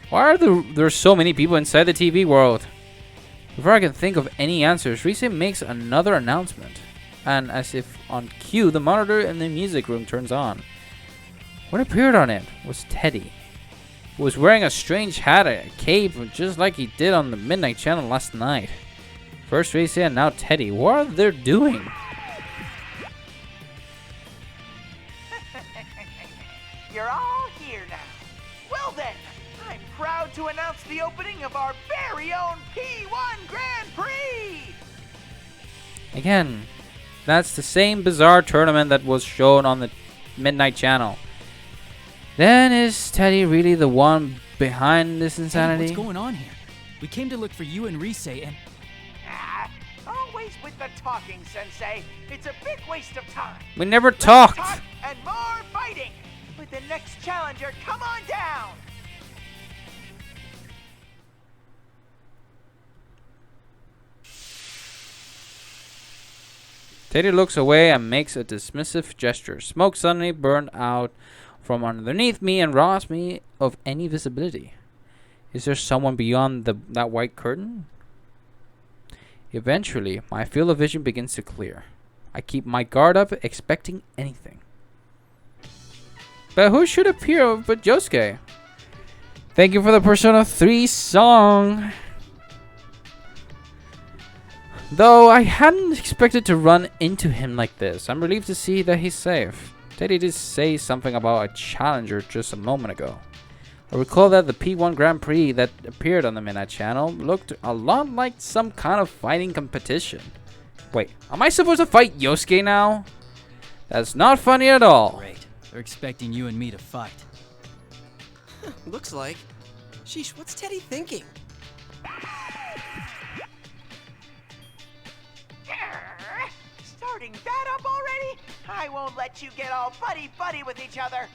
S2: Why are there so many people inside the TV world? Before I can think of any answers, Rise makes another announcement. And as if on cue, the monitor in the music room turns on. What appeared on it was Teddy, who was wearing a strange hat, a cape, just like he did on the Midnight Channel last night. First Rise and now Teddy. What are they doing?
S1: You're all here now. Well then, I'm proud to announce the opening of our very own P1 Grand Prix!
S2: Again, that's the same bizarre tournament that was shown on the Midnight Channel. Then is Teddy really the one behind this insanity?
S4: Hey, what's going on here? We came to look for you and Rise and...
S1: Always with the talking, Sensei. It's a big waste of time.
S2: We never talked.
S1: Talk and more fighting. With the next challenger, come on down.
S2: Teddy looks away and makes a dismissive gesture. Smoke suddenly burned out from underneath me and robs me of any visibility. Is there someone beyond that white curtain? Eventually, my field of vision begins to clear. I keep my guard up, expecting anything. But who should appear but Yosuke? Thank you for the Persona 3 song. Though I hadn't expected to run into him like this, I'm relieved to see that he's safe. Teddy did say something about a challenger just a moment ago. I recall that the P1 Grand Prix that appeared on the Midnight Channel looked a lot like some kind of fighting competition. Wait, am I supposed to fight Yosuke now? That's not funny at all.
S4: Great. They're expecting you and me to fight.
S9: Looks like. Sheesh, what's Teddy thinking?
S1: Starting that up already? I won't let you get all buddy-buddy with each other.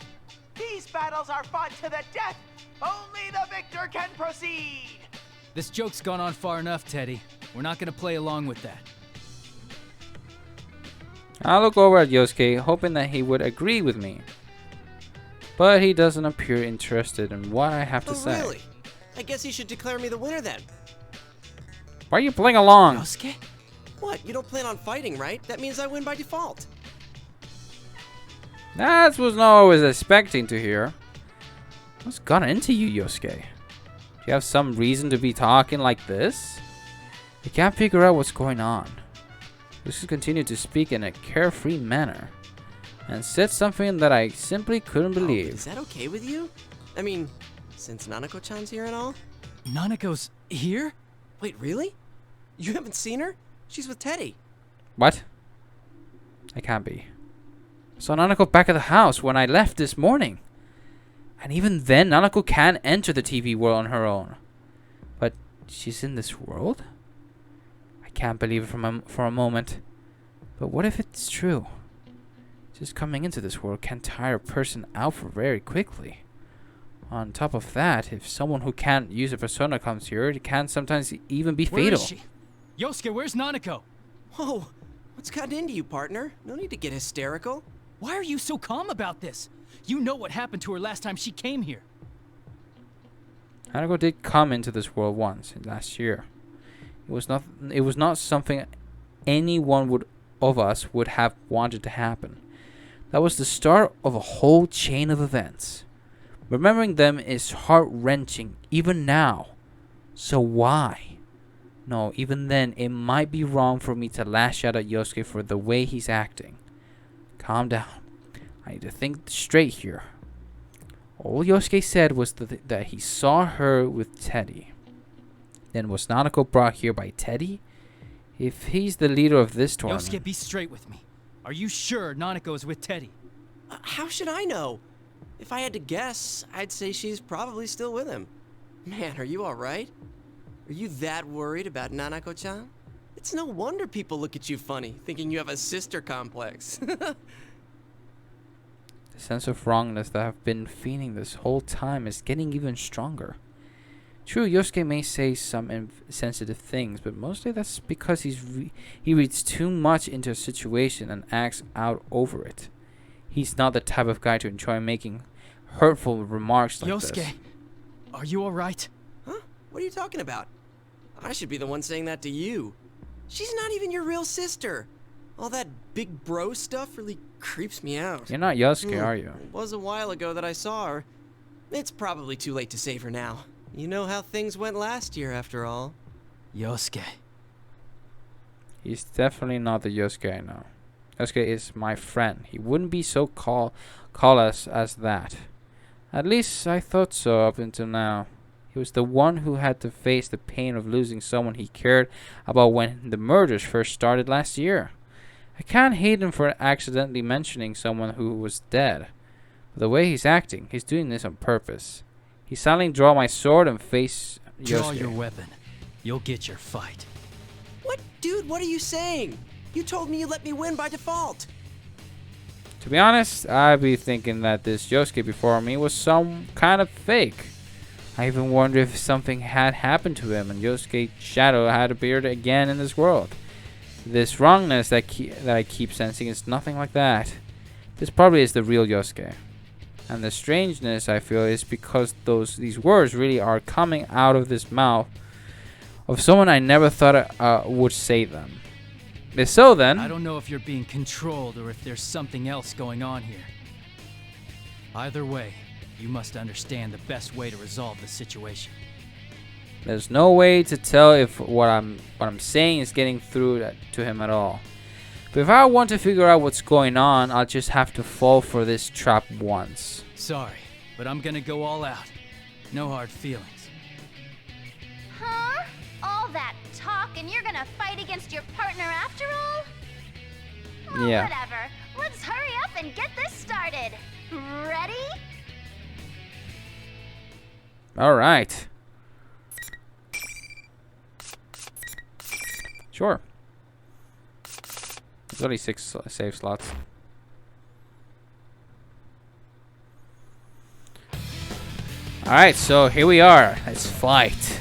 S1: These battles are fought to the death. Only the victor can proceed.
S4: This joke's gone on far enough, Teddy. We're not gonna play along with that.
S2: I look over at Yosuke, hoping that he would agree with me. but he doesn't appear interested in what I have to
S9: Oh,
S2: say.
S9: really? I guess you should declare me the winner then.
S2: Why are you playing along?
S9: Yosuke? What? You don't plan on fighting, right? That means I win by default.
S2: That was not what I was expecting to hear. What's gotten into you, Yosuke? Do you have some reason to be talking like this? I can't figure out what's going on. Yosuke continued to speak in a carefree manner and said something that I simply couldn't believe.
S9: Is that okay with you? I mean, since Nanako-chan's here and all?
S4: Nanako's here?
S9: Wait, really? You haven't seen her? She's with Teddy.
S2: What? I can't be. I saw Nanako back at the house when I left this morning. And even then, Nanako can enter the TV world on her own. But she's in this world? I can't believe it for a moment. But what if it's true? Just coming into this world can tire a person out for very quickly. On top of that, if someone who can't use a persona comes here, it can sometimes even be fatal.
S4: Where is she? Yosuke, where's Nanako?
S9: Whoa, what's gotten into you, partner? No need to get hysterical.
S4: Why are you so calm about this? You know what happened to her last time she came here.
S2: Nanako did come into this world once last year. It was not something anyone of us would have wanted to happen. That was the start of a whole chain of events. Remembering them is heart-wrenching, even now. So why? No, even then, it might be wrong for me to lash out at Yosuke for the way he's acting. Calm down. I need to think straight here. All Yosuke said was that he saw her with Teddy. Then was Nanako brought here by Teddy? If he's the leader of this tournament...
S4: Yosuke, be straight with me. Are you sure Nanako is with Teddy?
S9: How should I know? If I had to guess, I'd say she's probably still with him. Man, are you alright? Are you that worried about Nanako-chan? It's no wonder people look at you funny, thinking you have a sister complex.
S2: The sense of wrongness that I've been feeling this whole time is getting even stronger. True, Yosuke may say some insensitive things, but mostly that's because he reads too much into a situation and acts out over it. He's not the type of guy to enjoy making hurtful remarks like this.
S4: Yosuke, are you alright?
S9: Huh? What are you talking about? I should be the one saying that to you. She's not even your real sister. All that big bro stuff really creeps me out.
S2: You're not Yosuke, are you?
S9: It was a while ago that I saw her. It's probably too late to save her now. You know how things went last year, after all.
S4: Yosuke.
S2: He's definitely not the Yosuke I know. Yosuke is my friend. He wouldn't be so call us as that. At least I thought so up until now. He was the one who had to face the pain of losing someone he cared about when the murders first started last year. I can't hate him for accidentally mentioning someone who was dead. But the way he's acting, he's doing this on purpose. He silently draw my sword and face Yosuke.
S4: Draw your weapon. You'll get your fight.
S9: What? Dude, what are you saying? You told me you let me win by default.
S2: To be honest, I'd be thinking that this Yosuke before me was some kind of fake. I even wonder if something had happened to him and Yosuke's shadow had appeared again in this world. This wrongness that I keep sensing is nothing like that. This probably is the real Yosuke. And the strangeness I feel is because these words really are coming out of this mouth of someone I never thought would say them. If so, then
S4: I don't know if you're being controlled or if there's something else going on here. Either way, you must understand the best way to resolve the situation.
S2: There's no way to tell if what I'm saying is getting through to him at all. But if I want to figure out what's going on, I'll just have to fall for this trap once.
S4: Sorry, but I'm gonna go all out. No hard feelings.
S10: Huh? All that talk and you're gonna fight against your partner after all? Oh,
S2: Yeah.
S10: whatever. Let's hurry up and get this started. Ready?
S2: All right. Sure. There's only 6 save slots. Alright, so here we are. Let's fight.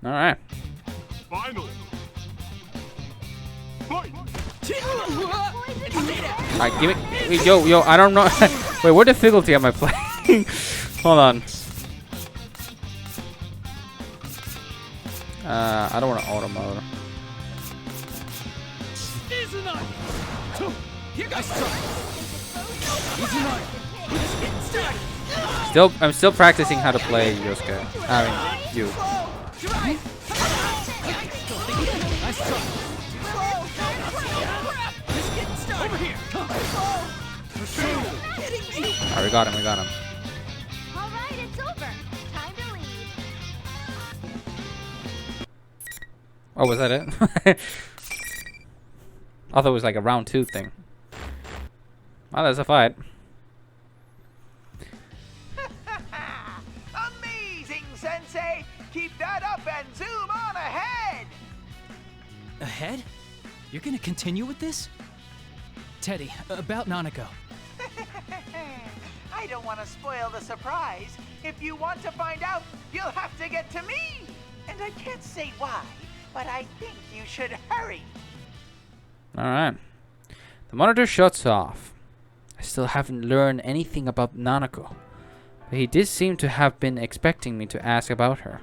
S2: Alright.
S8: Final. Fight!
S2: Alright, give me. Wait, yo, I don't know. Wait, what difficulty am I playing? Hold on. I don't want to auto mode. I'm still practicing how to play Yosuke. I mean, you. Alright, we got him.
S10: All right, it's over. Time to leave.
S2: Oh, was that it? I thought it was like a round 2 thing. Well, that's a fight.
S1: Amazing, Sensei! Keep that up and zoom on ahead!
S4: Ahead? You're gonna continue with this? Teddy, about Nanako.
S1: I don't want to spoil the surprise. If you want to find out, you'll have to get to me. And I can't say why, but I think you should hurry.
S2: Alright. The monitor shuts off. I still haven't learned anything about Nanako. But he did seem to have been expecting me to ask about her.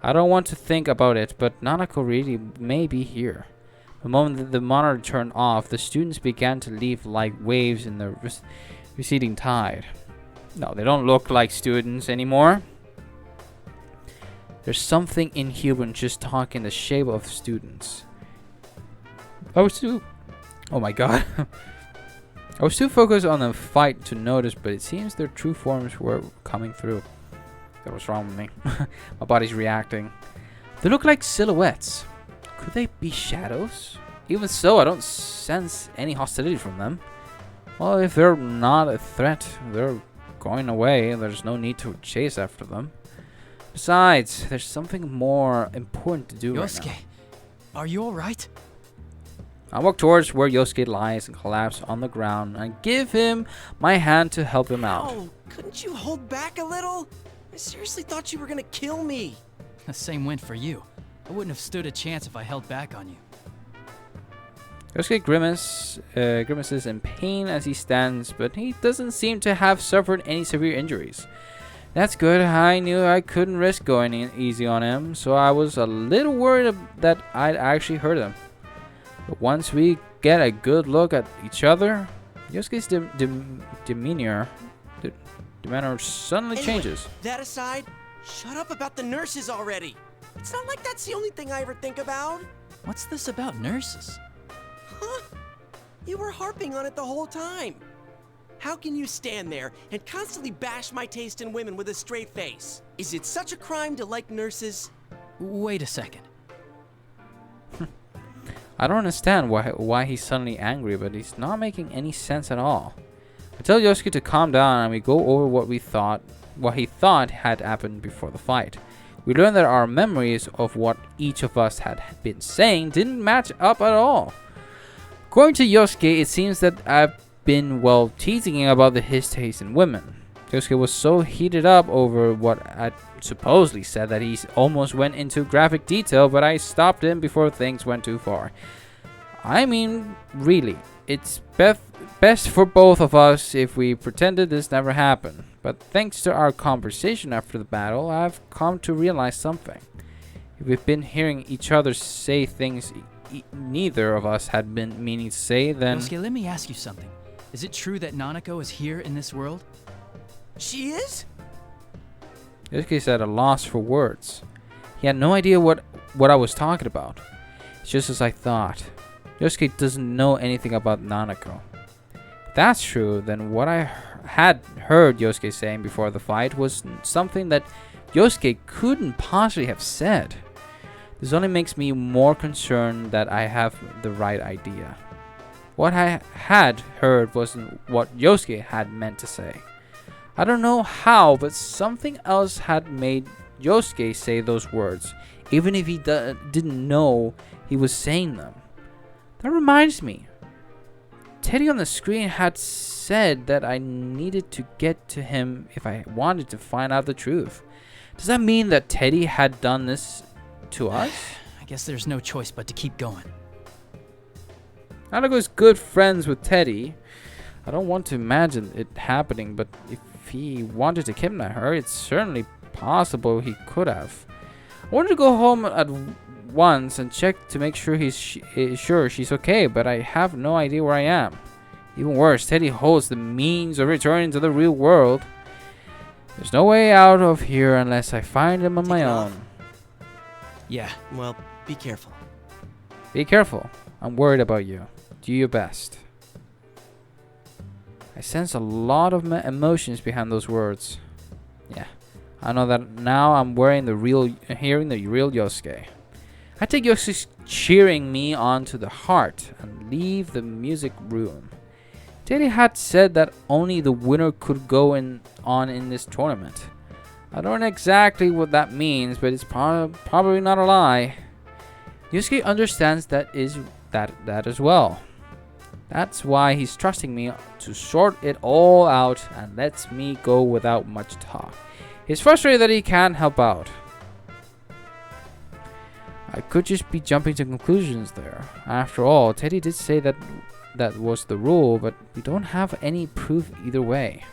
S2: I don't want to think about it, but Nanako really may be here. The moment that the monitor turned off, the students began to leave like waves in the receding tide. No, they don't look like students anymore. There's something inhuman just talking the shape of students. Oh my god. I was too focused on the fight to notice, but it seems their true forms were coming through. That was wrong with me. My body's reacting. They look like silhouettes. Could they be shadows? Even so, I don't sense any hostility from them. Well, if they're not a threat, they're going away. There's no need to chase after them. Besides, there's something more important to do right now.
S4: Yosuke, are you alright?
S2: I walk towards where Yosuke lies and collapse on the ground and give him my hand to help him out.
S9: Oh, couldn't you hold back a little? I seriously thought you were gonna kill me.
S4: The same went for you. I wouldn't have stood a chance if I held back on you.
S2: Yosuke grimaces in pain as he stands, but he doesn't seem to have suffered any severe injuries. That's good. I knew I couldn't risk going easy on him, so I was a little worried that I'd actually hurt him. But once we get a good look at each other, Yosuke's demeanor suddenly changes.
S9: That aside, shut up about the nurses already. It's not like that's the only thing I ever think about.
S4: What's this about nurses?
S9: Huh? You were harping on it the whole time. How can you stand there and constantly bash my taste in women with a straight face? Is it such a crime to like nurses?
S4: Wait a second.
S2: I don't understand why he's suddenly angry, but he's not making any sense at all. I tell Yosuke to calm down and we go over what he thought had happened before the fight. We learned that our memories of what each of us had been saying didn't match up at all. According to Yosuke, it seems that I've been, well, teasing him about his taste in women. Yosuke was so heated up over what I supposedly said that he almost went into graphic detail, but I stopped him before things went too far. I mean, really, it's best for both of us if we pretended this never happened. But thanks to our conversation after the battle, I've come to realize something. If we've been hearing each other say things neither of us had been meaning to say, then...
S4: Yosuke, let me ask you something. Is it true that Nanako is here in this world?
S9: She is?
S2: Yosuke's at a loss for words. He had no idea what I was talking about. It's just as I thought. Yosuke doesn't know anything about Nanako. If that's true, then what I had heard Yosuke saying before the fight was something that Yosuke couldn't possibly have said. This only makes me more concerned that I have the right idea. What I had heard wasn't what Yosuke had meant to say. I don't know how, but something else had made Yosuke say those words, even if he didn't know he was saying them. That reminds me. Teddy on the screen had said that I needed to get to him if I wanted to find out the truth. Does that mean that Teddy had done this to us?
S4: I guess there's no choice but to keep going.
S2: Nanako is good friends with Teddy. I don't want to imagine it happening, but if he wanted to kidnap her, it's certainly possible he could have. I wanted to go home at once and check to make sure sure she's okay, but I have no idea where I am. Even worse, Teddy holds the means of returning to the real world. There's no way out of here unless I find him on my own.
S9: Yeah, well, be careful.
S2: Be careful. I'm worried about you. Do your best. I sense a lot of emotions behind those words. Yeah, I know that now I'm hearing the real Yosuke. I take Yosuke cheering me on to the heart and leave the music room. Teddy had said that only the winner could go on in this tournament. I don't know exactly what that means, but it's probably not a lie. Yosuke understands that as well. That's why he's trusting me to sort it all out and lets me go without much talk. He's frustrated that he can't help out. I could just be jumping to conclusions there. After all, Teddy did say that was the rule, but we don't have any proof either way.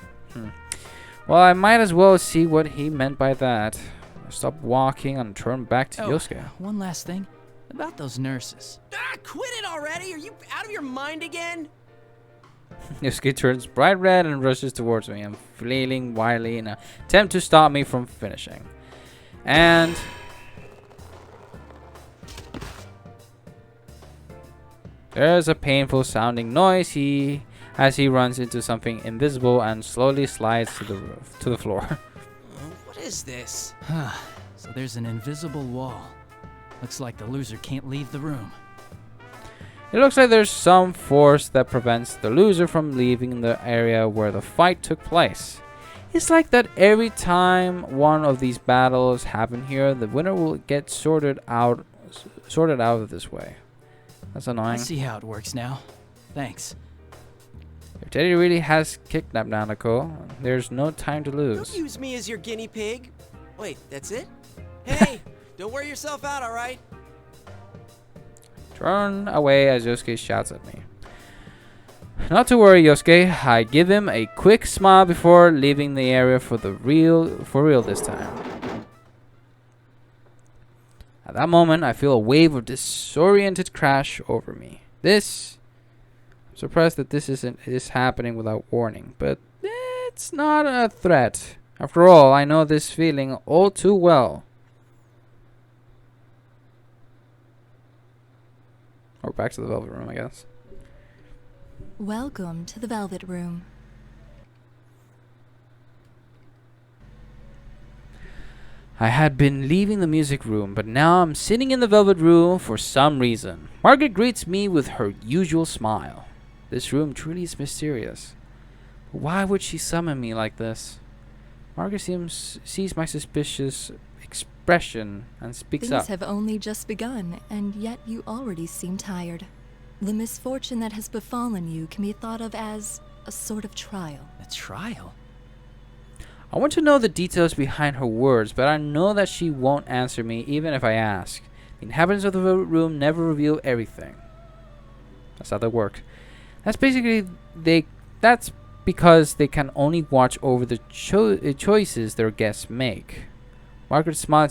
S2: Well, I might as well see what he meant by that. I stopped walking and turned back to Yosuke.
S4: One last thing. About those nurses.
S9: Quit it already! Are you out of your mind again?
S2: Yosuke turns bright red and rushes towards me. I'm flailing wildly in an attempt to stop me from finishing. And there's a painful sounding noise as he runs into something invisible and slowly slides to the floor.
S9: What is this?
S4: So there's an invisible wall. Looks like the loser can't leave the room.
S2: It looks like there's some force that prevents the loser from leaving the area where the fight took place. It's like that every time one of these battles happen here, the winner will get sorted out of this way. That's annoying.
S4: I see how it works now. Thanks.
S2: If Teddy really has kidnapped Nanako, there's no time to lose.
S9: Don't use me as your guinea pig. Wait, that's it? Hey, don't wear yourself out, all right?
S2: Turn away as Yosuke shouts at me. Not to worry, Yosuke. I give him a quick smile before leaving the area for real this time. At that moment, I feel a wave of disoriented crash over me. I'm surprised that this is happening without warning, but it's not a threat. After all, I know this feeling all too well. Or back to the Velvet Room, I guess.
S12: Welcome to the Velvet Room.
S2: I had been leaving the music room, but now I'm sitting in the Velvet Room for some reason. Margaret greets me with her usual smile. This room truly is mysterious. But why would she summon me like this? Margaret sees my suspicious expression and speaks up.
S12: Things have only just begun, and yet you already seem tired. The misfortune that has befallen you can be thought of as a sort of trial.
S4: A trial?
S2: I want to know the details behind her words, but I know that she won't answer me even if I ask. The inhabitants of the room never reveal everything. That's how they work. That's because they can only watch over the choices their guests make. Margaret's smile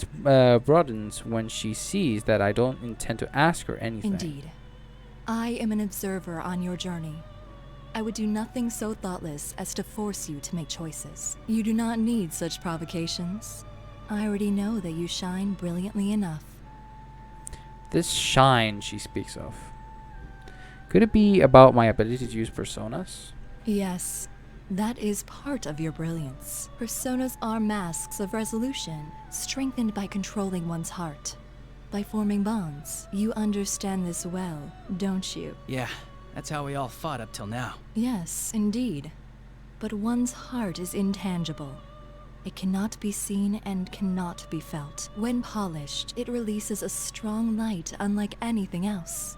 S2: broadens when she sees that I don't intend to ask her anything.
S12: Indeed. I am an observer on your journey. I would do nothing so thoughtless as to force you to make choices. You do not need such provocations. I already know that you shine brilliantly enough.
S2: This shine she speaks of. Could it be about my ability to use personas?
S12: Yes, that is part of your brilliance. Personas are masks of resolution, strengthened by controlling one's heart, by forming bonds. You understand this well, don't you?
S4: Yeah. That's how we all fought up till now.
S12: Yes, indeed. But one's heart is intangible. It cannot be seen and cannot be felt. When polished, it releases a strong light unlike anything else.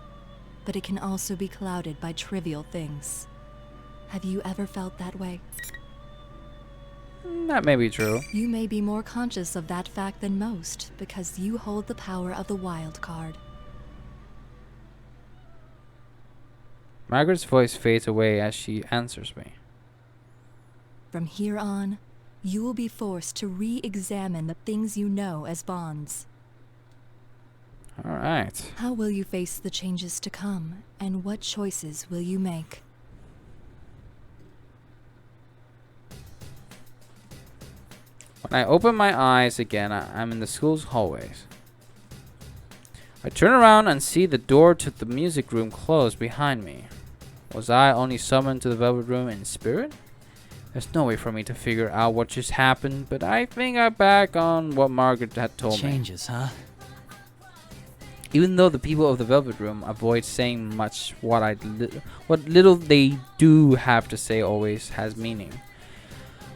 S12: But it can also be clouded by trivial things. Have you ever felt that way?
S2: That may be true.
S12: You may be more conscious of that fact than most, because you hold the power of the wild card.
S2: Margaret's voice fades away as she answers me.
S12: From here on, you will be forced to re-examine the things you know as bonds.
S2: Alright.
S12: How will you face the changes to come, and what choices will you make?
S2: When I open my eyes again, I'm in the school's hallways. I turn around and see the door to the music room closed behind me. Was I only summoned to the Velvet Room in spirit? There's no way for me to figure out what just happened, but I think I'm back on what Margaret had told me.
S4: Changes, huh?
S2: Even though the people of the Velvet Room avoid saying much, what little they do have to say always has meaning.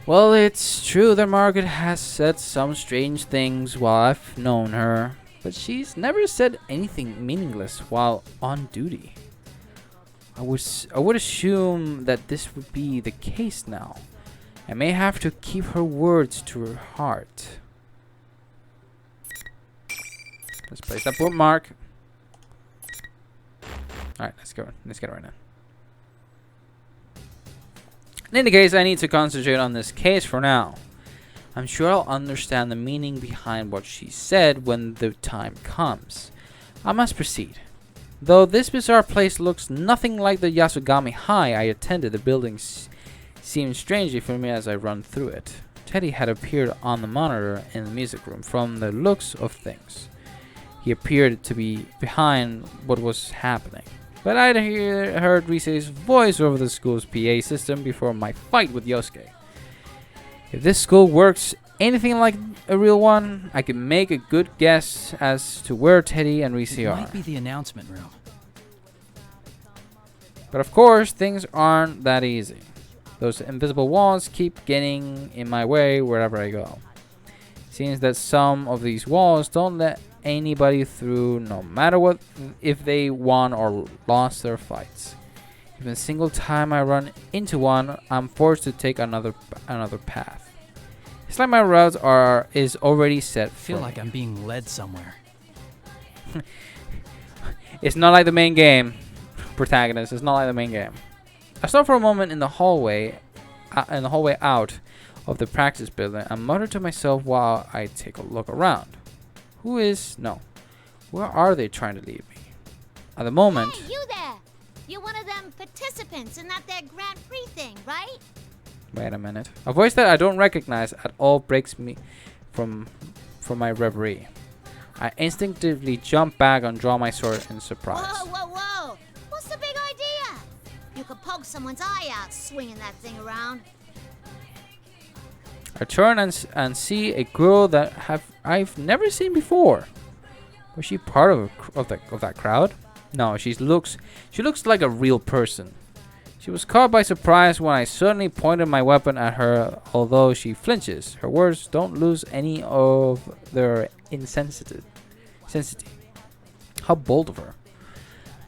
S2: Well, it's true that Margaret has said some strange things while I've known her, but she's never said anything meaningless while on duty. I would assume that this would be the case now. I may have to keep her words to her heart. Let's place that bookmark. Alright, let's go. Let's get it right now. In any case, I need to concentrate on this case for now. I'm sure I'll understand the meaning behind what she said when the time comes. I must proceed. Though this bizarre place looks nothing like the Yasogami High I attended, the building seemed strangely familiar as I run through it. Teddy had appeared on the monitor in the music room from the looks of things. He appeared to be behind what was happening. But I'd heard Rise's voice over the school's PA system before my fight with Yosuke. If this school works anything like a real one, I can make a good guess as to where Teddy and Rise
S4: It
S2: are.
S4: might be the announcement room.
S2: But of course, things aren't that easy. Those invisible walls keep getting in my way wherever I go. Seems that some of these walls don't let anybody through, no matter what, if they won or lost their fights. Even a single time I run into one, I'm forced to take another path. It's like my route is already set.
S4: I feel like I'm being led somewhere.
S2: It's not like the main game, protagonist. It's not like the main game. I stop for a moment in the hallway out of the practice building and mutter to myself while I take a look around. Where are they trying to lead me? At the moment...
S10: Hey, you there! You're one of them participants in that there Grand Prix thing, right?
S2: Wait a minute. A voice that I don't recognize at all breaks me from my reverie. I instinctively jump back and draw my sword in surprise.
S10: Whoa, whoa, whoa! What's the big idea? You could poke someone's eye out swinging that thing around.
S2: I turn and see a girl that I've never seen before. Was she part of that crowd? No, she looks like a real person. She was caught by surprise when I suddenly pointed my weapon at her. Although she flinches, her words don't lose any of their intensity. How bold of her.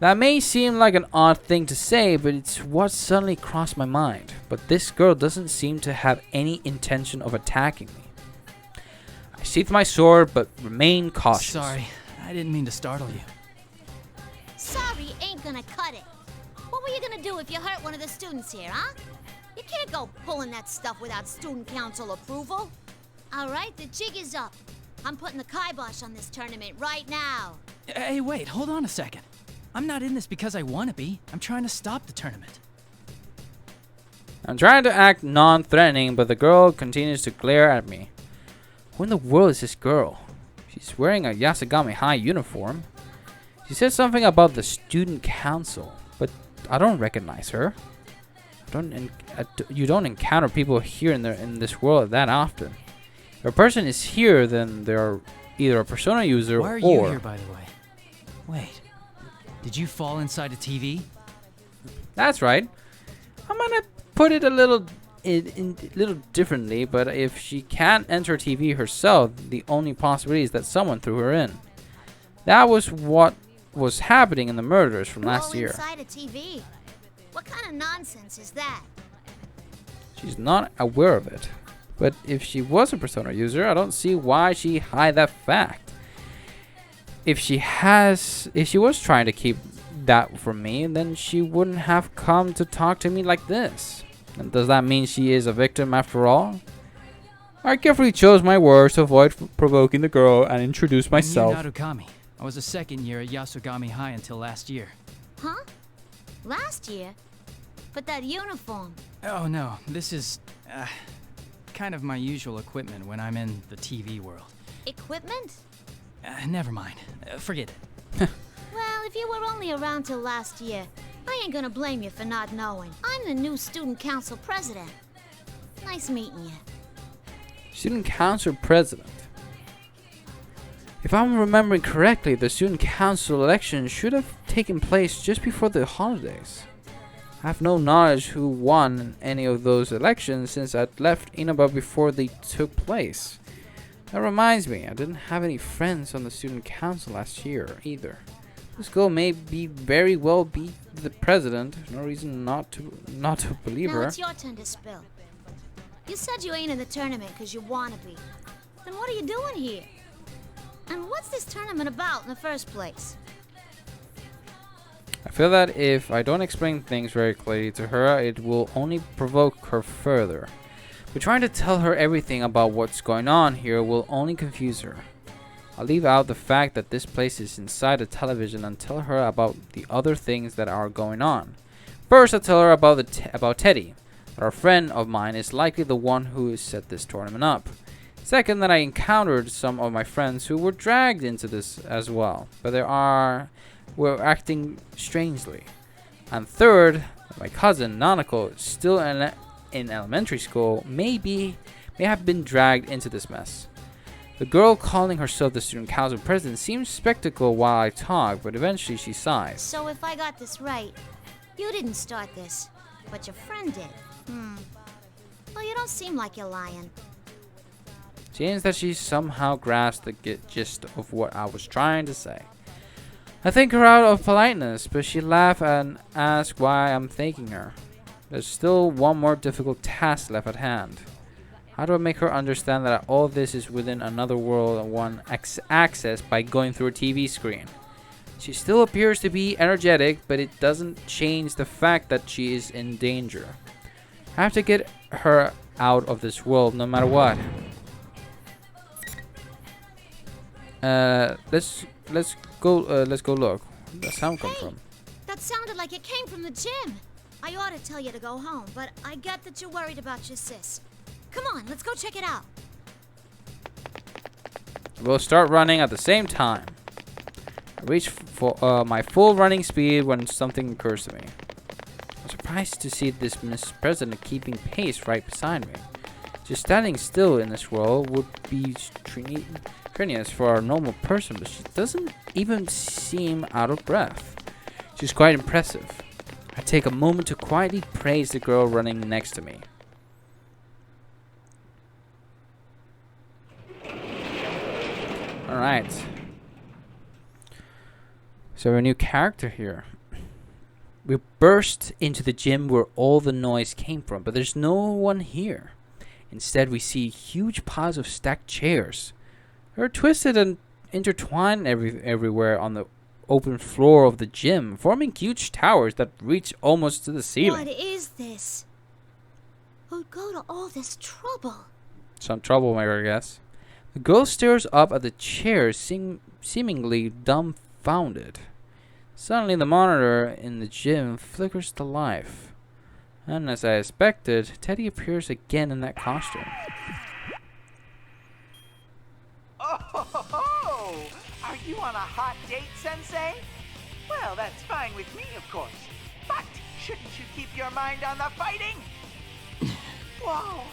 S2: That may seem like an odd thing to say, but it's what suddenly crossed my mind. But this girl doesn't seem to have any intention of attacking me. I sheath my sword, but remain cautious.
S4: Sorry, I didn't mean to startle you.
S10: Sorry ain't gonna cut it. What were you gonna do if you hurt one of the students here, huh? You can't go pulling that stuff without student council approval. All right, the jig is up. I'm putting the kibosh on this tournament right now.
S4: Hey, wait, hold on a second. I'm not in this because I want to be. I'm trying to stop the tournament.
S2: I'm trying to act non-threatening, but the girl continues to glare at me. Who in the world is this girl? She's wearing a Yasogami High uniform. She said something about the student council, but I don't recognize her. You don't encounter people here in this world that often. If a person is here, then they're either a Persona user or...
S4: Why are you here, by the way? Wait. Did you fall inside a TV?
S2: That's right. I'm gonna put it a little differently, but if she can't enter TV herself, the only possibility is that someone threw her in. That was what was happening in the murders from last year.
S10: Inside a TV? What kind of nonsense is that?
S2: She's not aware of it. But if she was a Persona user, I don't see why she hide that fact. If she was trying to keep that from me, then she wouldn't have come to talk to me like this. And does that mean she is a victim after all? I carefully chose my words to avoid provoking the girl and introduce myself.
S4: I'm Narukami. I was a second year at Yasogami High until last year.
S10: Huh? Last year? But that uniform.
S4: Oh no, this is kind of my usual equipment when I'm in the TV world.
S10: Equipment?
S4: Never mind. Forget it.
S10: Well, if you were only around till last year, I ain't gonna blame you for not knowing. I'm the new student council president. Nice meeting you.
S2: Student council president. If I'm remembering correctly, the student council election should have taken place just before the holidays. I have no knowledge who won any of those elections since I'd left Inaba before they took place. That reminds me, I didn't have any friends on the student council last year either. This girl may very well be the president. No reason not to believe her.
S10: Now it's your turn to spill. You said you ain't in the tournament because you wanna be. Then what are you doing here? And what's this tournament about in the first place?
S2: I feel that if I don't explain things very clearly to her, it will only provoke her further. But trying to tell her everything about what's going on here will only confuse her. I'll leave out the fact that this place is inside a television and tell her about the other things that are going on. First, I'll tell her about Teddy, that our friend of mine is likely the one who has set this tournament up. Second, that I encountered some of my friends who were dragged into this as well, but were acting strangely. And third, my cousin Nanako, still in elementary school, may have been dragged into this mess. The girl calling herself the student council president seems skeptical while I talk, but eventually she sighs.
S10: So if I got this right, you didn't start this, but your friend did. Well, you don't seem like you're lying.
S2: Seems that she somehow grasped the gist of what I was trying to say. I thank her out of politeness, but she laughed and asked why I'm thanking her. There's still one more difficult task left at hand. How do I make her understand that all this is within another world and one access by going through a TV screen? She still appears to be energetic, but it doesn't change the fact that she is in danger. I have to get her out of this world no matter what. Let's go look. Where the sound come from?
S10: That sounded like it came from the gym. I ought to tell you to go home, but I get that you're worried about your sis. Come on, let's go check it out.
S2: We'll start running at the same time. I reach for my full running speed when something occurs to me. I'm surprised to see this Miss President keeping pace right beside me. Just standing still in this world would be strenuous for a normal person, but she doesn't even seem out of breath. She's quite impressive. I take a moment to quietly praise the girl running next to me. Alright. So a new character here. We burst into the gym where all the noise came from, but there's no one here. Instead, we see huge piles of stacked chairs. They're twisted and intertwined everywhere on the open floor of the gym, forming huge towers that reach almost to the ceiling.
S10: What is this? Who'd go to all this trouble?
S2: Some troublemaker, I guess. The girl stares up at the chairs, seemingly dumbfounded. Suddenly, the monitor in the gym flickers to life. And as I expected, Teddy appears again in that costume.
S1: Oh, are you on a hot date, Sensei? Well, that's fine with me, of course. But shouldn't you keep your mind on the fighting? Whoa,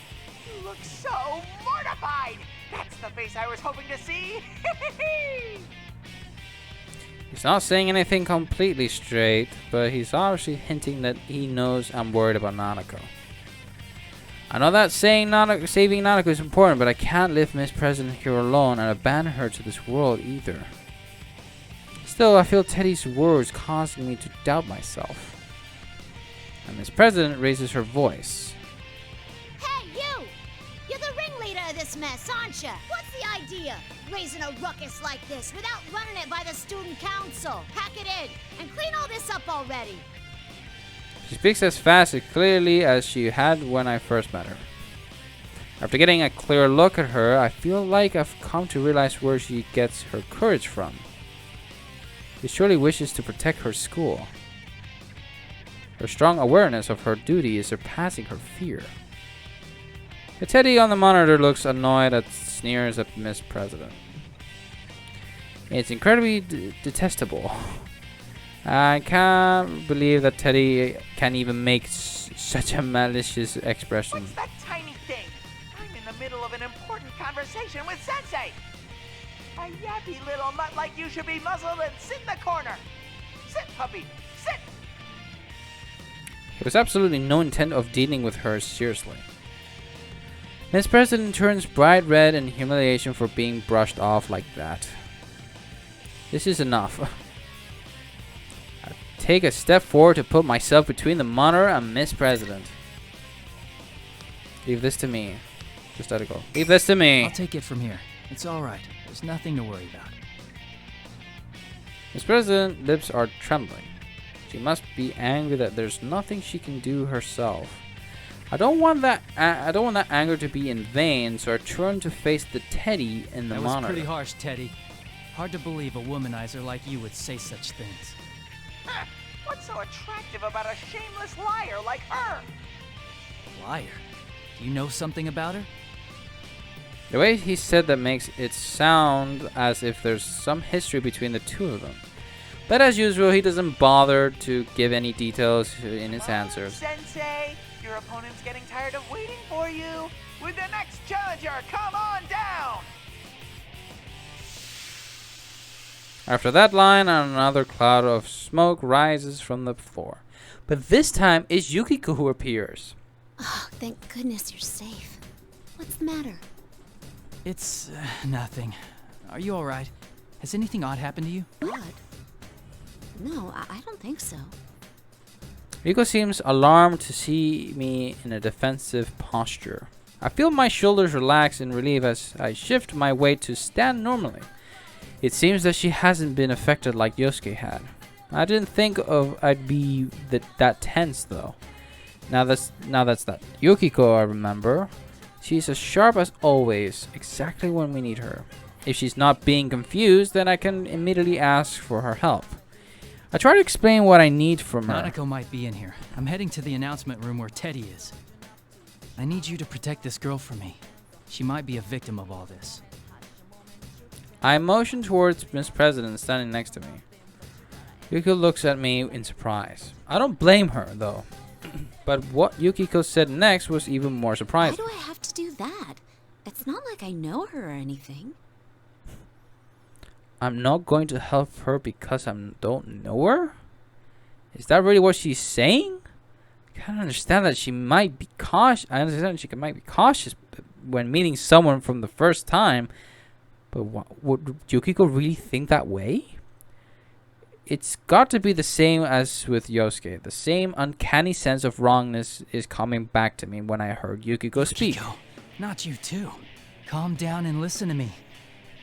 S1: you look so mortified. That's the face I was hoping to see.
S2: He's not saying anything completely straight, but he's obviously hinting that he knows I'm worried about Nanako. I know that saving Nanako is important, but I can't leave Miss President here alone and abandon her to this world either. Still, I feel Teddy's words causing me to doubt myself. And Miss President raises her voice.
S10: Hey, you! You're the ringleader of this
S13: mess, aren't ya? What's the idea? Raising a ruckus like this without running it by the student council. Pack it in and clean all this up already.
S2: She speaks as fast and clearly as she had when I first met her. After getting a clear look at her, I feel like I've come to realize where she gets her courage from. She surely wishes to protect her school. Her strong awareness of her duty is surpassing her fear. The Teddy on the monitor looks annoyed and sneers at Miss President. It's incredibly detestable. I can't believe that Teddy can even make such a malicious expression.
S1: What's that tiny thing? I'm in the middle of an important conversation with Sensei. A yappy little mutt like you should be muzzled and sit in the corner. Sit, puppy, sit.
S2: There was absolutely no intent of dealing with her seriously. Miss President turns bright red in humiliation for being brushed off like that. This is enough. I take a step forward to put myself between the monitor and Miss President. Leave this to me. Just let it go. Leave this to me.
S4: I'll take it from here. It's alright. There's nothing to worry about.
S2: Miss President's lips are trembling. She must be angry that there's nothing she can do herself. I don't want that anger to be in vain, so I turn to face the Teddy in the monitor.
S4: That was pretty harsh, Teddy. Hard to believe a womanizer like you would say such things.
S1: Huh. What's so attractive about a shameless liar like her?
S4: Liar? Do you know something about her?
S2: The way he said that makes it sound as if there's some history between the two of them. But as usual, he doesn't bother to give any details in his answers.
S1: Sensei, your opponent's getting tired of waiting for you. With the next challenger, come on down!
S2: After that line, another cloud of smoke rises from the floor. But this time, it's Yukiko who appears.
S10: Oh, thank goodness you're safe. What's the matter?
S4: It's nothing. Are you alright? Has anything odd happened to you?
S10: Odd? No, I don't think so.
S2: Yukiko seems alarmed to see me in a defensive posture. I feel my shoulders relax in relief as I shift my weight to stand normally. It seems that she hasn't been affected like Yosuke had. I didn't think I'd be that tense though. Now that's that Yukiko I remember. She's as sharp as always, exactly when we need her. If she's not being confused, then I can immediately ask for her help. I try to explain what I need from her.
S4: Nanako might be in here. I'm heading to the announcement room where Teddy is. I need you to protect this girl for me. She might be a victim of all this.
S2: I motion towards Miss President standing next to me. Yukiko looks at me in surprise. I don't blame her though. But what Yukiko said next was even more surprising.
S10: Why do I have to do that? It's not like I know her or anything.
S2: I'm not going to help her because I don't know her? Is that really what she's saying? I can't understand that she might be cautious. I understand she might be cautious when meeting someone from the first time. But would Yukiko really think that way? It's got to be the same as with Yosuke. The same uncanny sense of wrongness is coming back to me when I heard Yukiko speak.
S4: Not you too. Calm down and listen to me.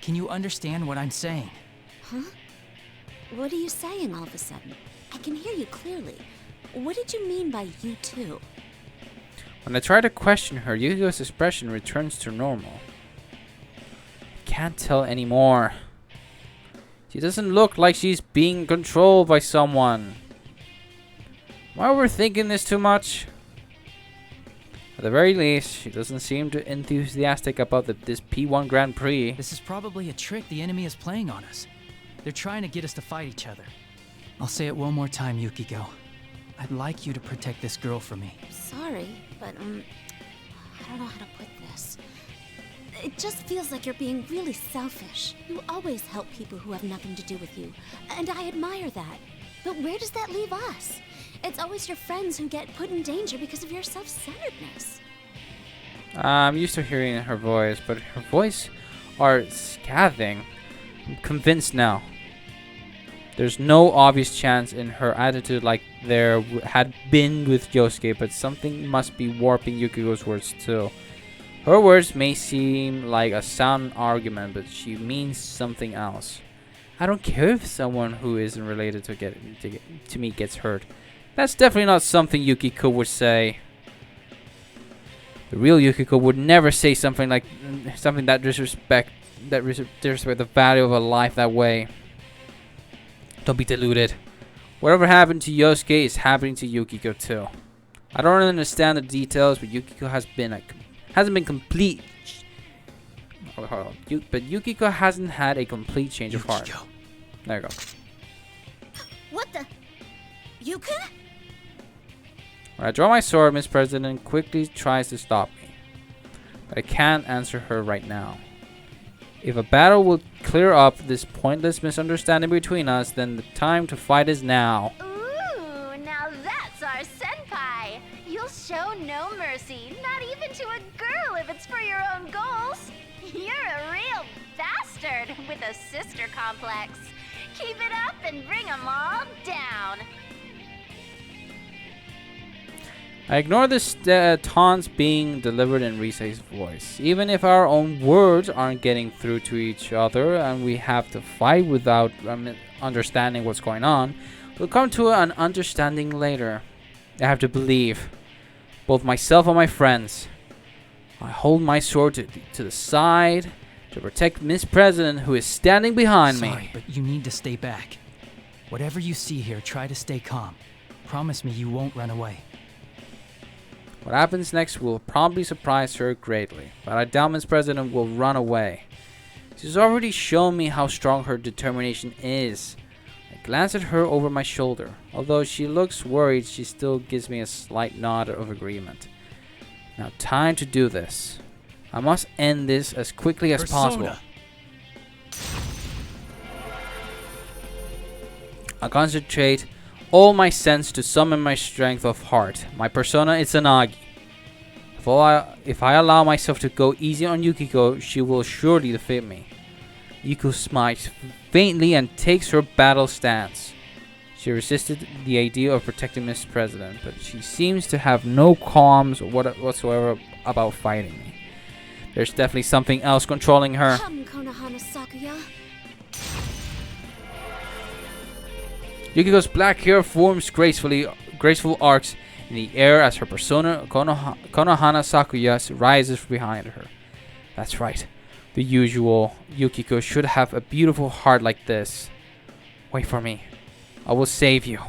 S4: Can you understand what I'm saying?
S10: Huh? What are you saying all of a sudden? I can hear you clearly. What did you mean by you too?
S2: When I try to question her, Yukiko's expression returns to normal. I can't tell anymore. She doesn't look like she's being controlled by someone. Am I overthinking this too much? At the very least, she doesn't seem too enthusiastic about this P1 Grand Prix.
S4: This is probably a trick the enemy is playing on us. They're trying to get us to fight each other. I'll say it one more time, Yukiko. I'd like you to protect this girl for me.
S10: Sorry, but I don't know how to put this. It just feels like you're being really selfish. You always help people who have nothing to do with you, and I admire that. But where does that leave us? It's always your friends who get put in danger because of your self-centeredness.
S2: I'm used to hearing her voice, but her voice are scathing. I'm convinced now. There's no obvious chance in her attitude like there had been with Yosuke, but something must be warping Yukiko's words too. Her words may seem like a sound argument, but she means something else. I don't care if someone who isn't related to me gets hurt. That's definitely not something Yukiko would say. The real Yukiko would never say something that disrespect the value of a life that way. Don't be deluded. Whatever happened to Yosuke is happening to Yukiko too. I don't understand the details, but Yukiko hasn't been complete. Hold on. But Yukiko hasn't had a complete change of heart. There you go.
S13: What the? You can?
S2: When I draw my sword, Miss President quickly tries to stop me. But I can't answer her right now. If a battle will clear up this pointless misunderstanding between us, then the time to fight is now.
S10: Ooh, now that's our senpai. You'll show no mercy, not even to a girl if it's for your own goals. You're a real bastard with a sister complex. Keep it up and bring them all down.
S2: I ignore the taunts being delivered in Risei's voice. Even if our own words aren't getting through to each other and we have to fight without understanding what's going on, we'll come to an understanding later. I have to believe. Both myself and my friends. I hold my sword to the side to protect Miss President, who is standing behind me.
S4: Sorry, but you need to stay back. Whatever you see here, try to stay calm. Promise me you won't run away.
S2: What happens next will probably surprise her greatly, but I doubt Miss President will run away. She's already shown me how strong her determination is. I glance at her over my shoulder. Although she looks worried, she still gives me a slight nod of agreement. Now time to do this. I must end this as quickly as possible. I concentrate all my sense to summon my strength of heart. My persona is Tsunagi. If I allow myself to go easy on Yukiko, she will surely defeat me. Yukiko smiles faintly and takes her battle stance. She resisted the idea of protecting Miss President, but she seems to have no qualms whatsoever about fighting me. There's definitely something else controlling her.
S13: Come, Konohana Sakuya.
S2: Yukiko's black hair forms graceful arcs in the air as her persona Konohana Sakuya rises behind her. That's right. The usual Yukiko should have a beautiful heart like this. Wait for me. I will save you.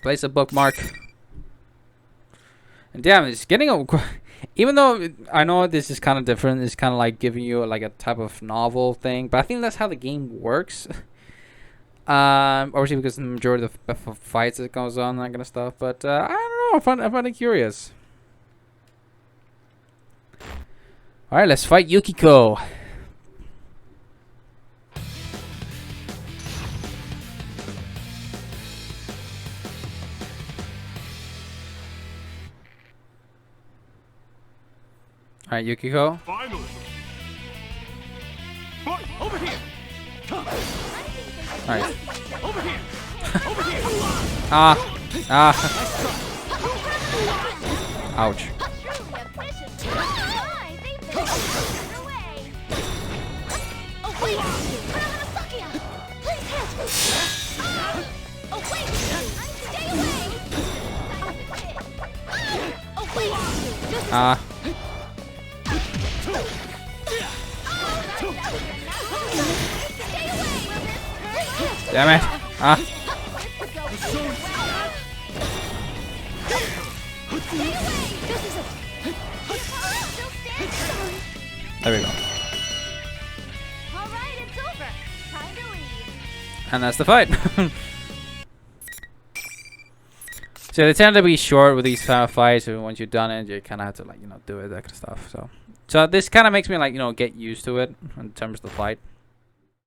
S2: Place a bookmark. And damn, it's getting a... Even though I know this is kind of different, it's kind of like giving you like a type of novel thing, but I think that's how the game works. Obviously because the majority of the fights that goes on, that kind of stuff. But I don't know, I find it curious. All right, let's fight Yukiko. Alright, Yukiko.
S8: Finally. Boy, over here. Come.
S2: Alright.
S8: Over here. Over here.
S2: Ouch.
S13: Oh wait! Konohana Sakuya! Please hit! Oh wait! Stay away! Oh wait!
S2: Damn it! There we go.
S10: Alright, it's over. Time to leave.
S2: And that's the fight. So they tend to be short with these kind of fights, and once you're done it, you kind of have to, like, do it, that kind of stuff. So this kind of makes me, like, get used to it in terms of the fight.